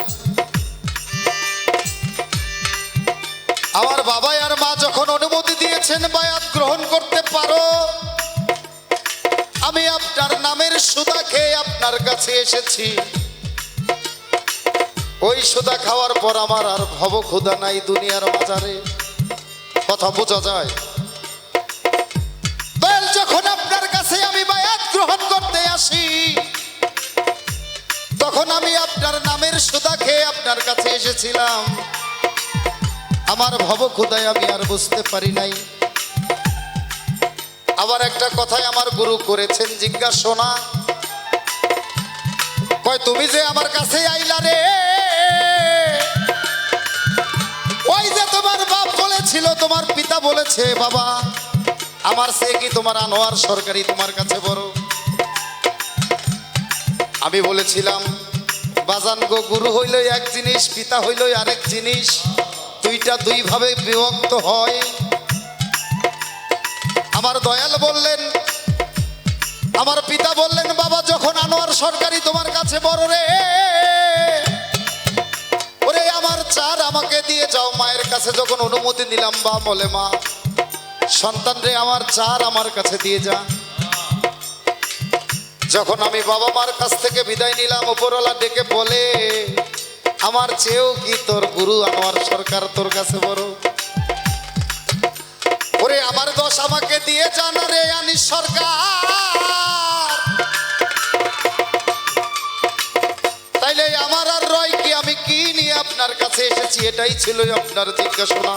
আমার বাবা আর মা যখন অনুমতি দিয়েছেন বায়াত গ্রহণ করতে পারো, আমি আপনার নামের সুদা খেয়ে আপনার কাছে এসেছি। ওই সুদা খাওয়ার পর আমার আর ভব ক্ষুধা নাই দুনিয়ার বাজারে। কথা বোঝা যায়? দয়াল যখন আপনার কাছে আমি বায়াত গ্রহণ করতে আসি তখন আমি আপনার নামের সুদা খেয়ে আপনার কাছে এসেছিলাম। আমার ভব ক্ষুধায় আমি আর বুঝতে পারি নাই। আবার একটা কথাই আমার গুরু করেছেন জিজ্ঞাসা, কয় তুমি যে আমার কাছে আইলা রে, ওই যে তোমার বাপ বলেছিল, তোমার পিতা বলেছে বাবা আমার সে কি তোমার আনোয়ার সরকারি তোমার কাছে বড়। আমি বলেছিলাম বাজান গো, গুরু হইল এক জিনিস, পিতা হইল আরেক জিনিস, দুইটা দুই ভাবে বিভক্ত হয়। আমার দয়াল বললেন, আমার পিতা বললেন বাবা যখন আনোয়ার সরকারি তোমার কাছে বড় রে, ওরে আমার চার আমাকে দিয়ে যাও। মায়ের কাছে যখন অনুমতি নিলাম বা বলে মা সন্তান রে আমার চার আমার কাছে দিয়ে যা। যখন আমি বাবা মার কাছ থেকে বিদায় নিলাম উপরওয়ালা ডেকে বলে, আমার চেয়েও কি তোর গুরু আনোয়ার সরকার তোর কাছে বড়। ওরে আমার দোষ আমাকে দিয়ে যান রে আনিস সরকার, তাইলে আমার আর রয় কি, আমি কি নিয়ে আপনার কাছে এসেছি এটাই ছিল আপনার জিজ্ঞাসা।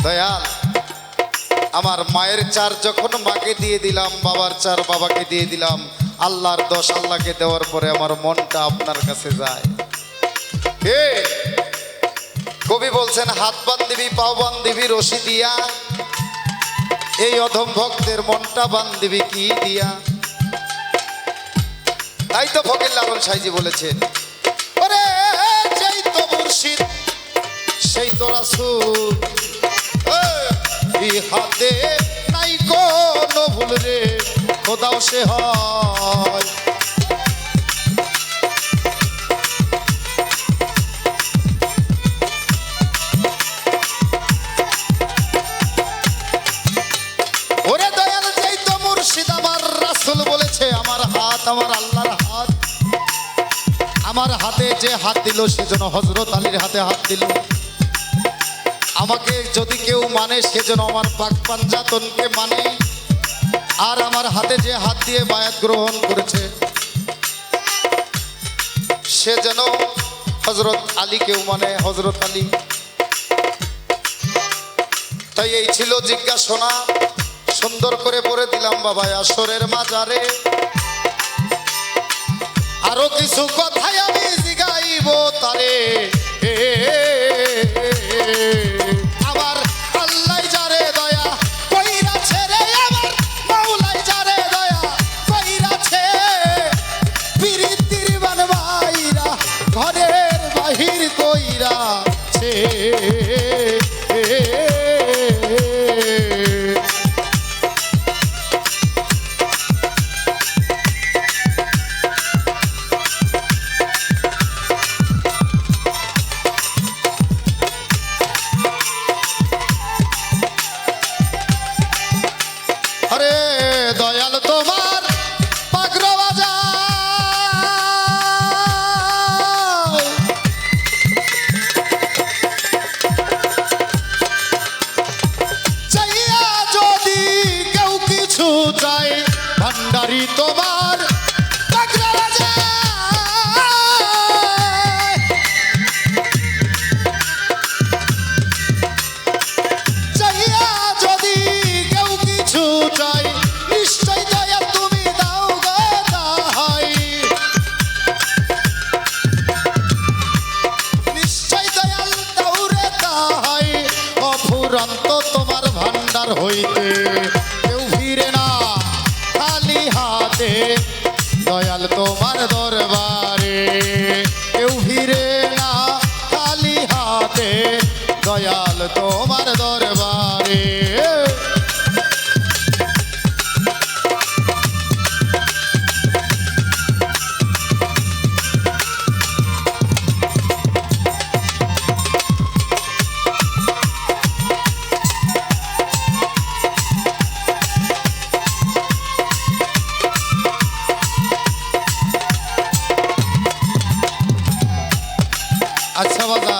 দয়াল আমার মায়ের চার যখন মাকে দিয়ে দিলাম, বাবার চার বাবাকে দিয়ে দিলাম, আল্লাহর দোষ আল্লাহকে দেওয়ার পরে আমার মনটা আপনার কাছে যায়। কে কবি বলছেন হাত বান্ধিবি পাও বান্ধিবি রশি দিয়া, এই অধম ভক্তের মনটা বান্ধিবি কি দিয়া। তাই তো ফকির লালন সাইজি বলেছেন, ওরে যেই তো মুর্শিদ সেই তো রাসূল, হাতে নাই কোনো ভুল রে খোদাও সে হয়। ওরে দয়াল যেই তো মুর্শিদ আমার রাসূল বলেছে, আমার হাত আমার আল্লাহর হাত, আমার হাতে যে হাত দিল সেজন্য হযরত আলীর হাতে হাত দিল। আমাকে যদি কেউ মানে সেজন্য আমার পাক পাঞ্জাতনকে মানে, আর আমার হাতে যে হাত দিয়ে বায়াত গ্রহণ করেছে সে যেন হযরত আলীকেও মানে, হযরত আলী। তাই এই ছিল জিজ্ঞাসা, সুন্দর করে পড়ে দিলাম বাবা আসরের মাজারে। আরো কিছু কথাই আমি জিগাইব তারে, আমার আল্লাহ যারে দয়া কইরাছে রে, আমার মাওলাই যারে দয়া কইরাছে, পিরিতির বানবাইরা ঘরের বাহির কইরাছে। আরে চূড়ান্ত তোমার ভান্ডার হইতে কেউ ফিরে না খালি হাতে দয়াল তোমার দরবারে কেউ ফিরে না খালি হাতে দয়াল তোমার দরবারে আচ্ছা বাবা,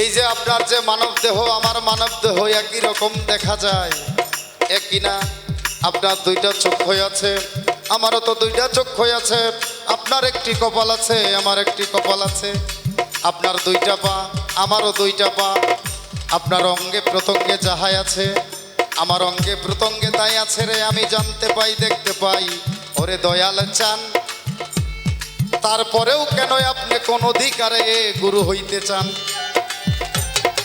এই যে আপনার যে মানব দেহ আমার মানব দেহ একই রকম দেখা যায়, একই না? আপনার দুইটা চক্ষু আছে, আমারও তো দুইটা চক্ষু আছে। আপনার একটি কপাল আছে, আমার একটি কপাল আছে। আপনার দুইটা পা, আমারও দুইটা পা। আপনার অঙ্গে প্রত্যঙ্গে যাহাই আছে, আমার অঙ্গে প্রত্যঙ্গে তাই আছে রে। আমি জানতে পাই, দেখতে পাই, ওরে দয়াল চান। তারপরেও কেন আপনি কোন অধিকারে গুরু হইতে চান?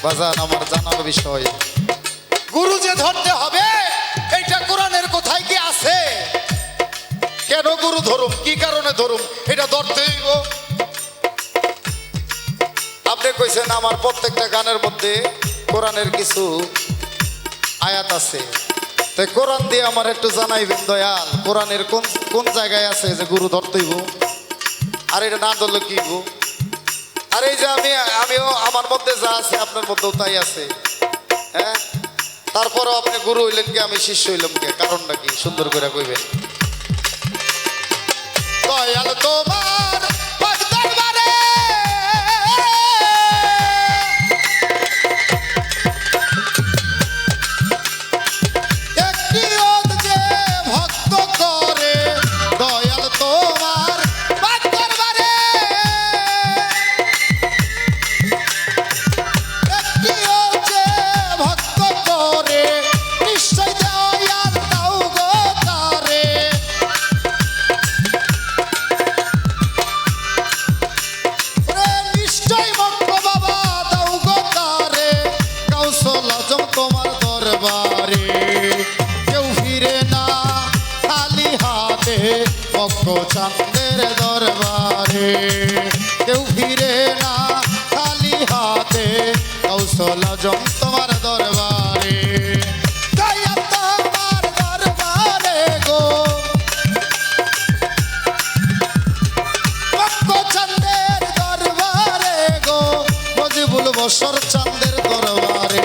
বাজান, আমার জানার বিষয়, গুরু যে ধরতে হবে এইটা কোরআনের কোথায় কি আছে? কেন গুরু ধরুম, কি কারণে ধরুম, এটা ধরতে হইব। আপনি কইছেন আমার প্রত্যেকটা গানের মধ্যে কোরআনের কিছু আয়াত আছে, তাই কোরআন দিয়ে আমার একটু জানাইবেন দয়াল, কোরআনের কোন কোন জায়গায় আছে যে গুরু ধরতে হইব? আর এটা না ধরলে কি গো? আর এই যে আমিও আমার মধ্যে যা আছে আপনার মধ্যেও তাই আছে, হ্যাঁ? তারপরেও আপনি গুরু হইলেন কি, আমি শিষ্য হইলাম কে? কারণটা কি সুন্দর করে কইবেন। দয়াল তোমার পাক দরবারে একটি ওত যে ভক্ত করে, দয়াল তোমার পাক দরবারে একটি ওত যে ভক্ত করে, নিশ্চয় দয়াল দাও গো তারে। নিশ্চয় মক্ক বাবা দাও গো তারে, কাউসল আজম তোমার দরবারে কেউ ফিরে না খালি হাতে, মক্ক চাঁদের দরবারে কেউ ফিরে না খালি হাতে, কাউসল আজম তোমার দরবারে দয়া তোমার দরবারে গো, মক্ক চাঁদের দরবারে গো, মজিবুল বশর চাঁদের দরবারে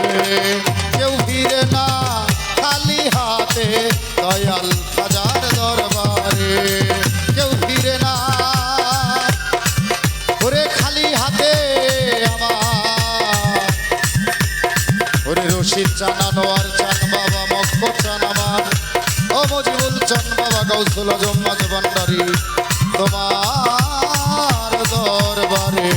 কেউ ফিরে না খালি হাতে, দয়াল খাজার দরবারে কেউ ফিরে না ওরে খালি হাতে আমার। ওরে রশিদ চান, আনোয়ার চান, বাবা মক্ক চান আমার, ও মজিবুল চান, বাবা গাউসুল আজম মাঝ ভান্ডারী তোমার দরবারে।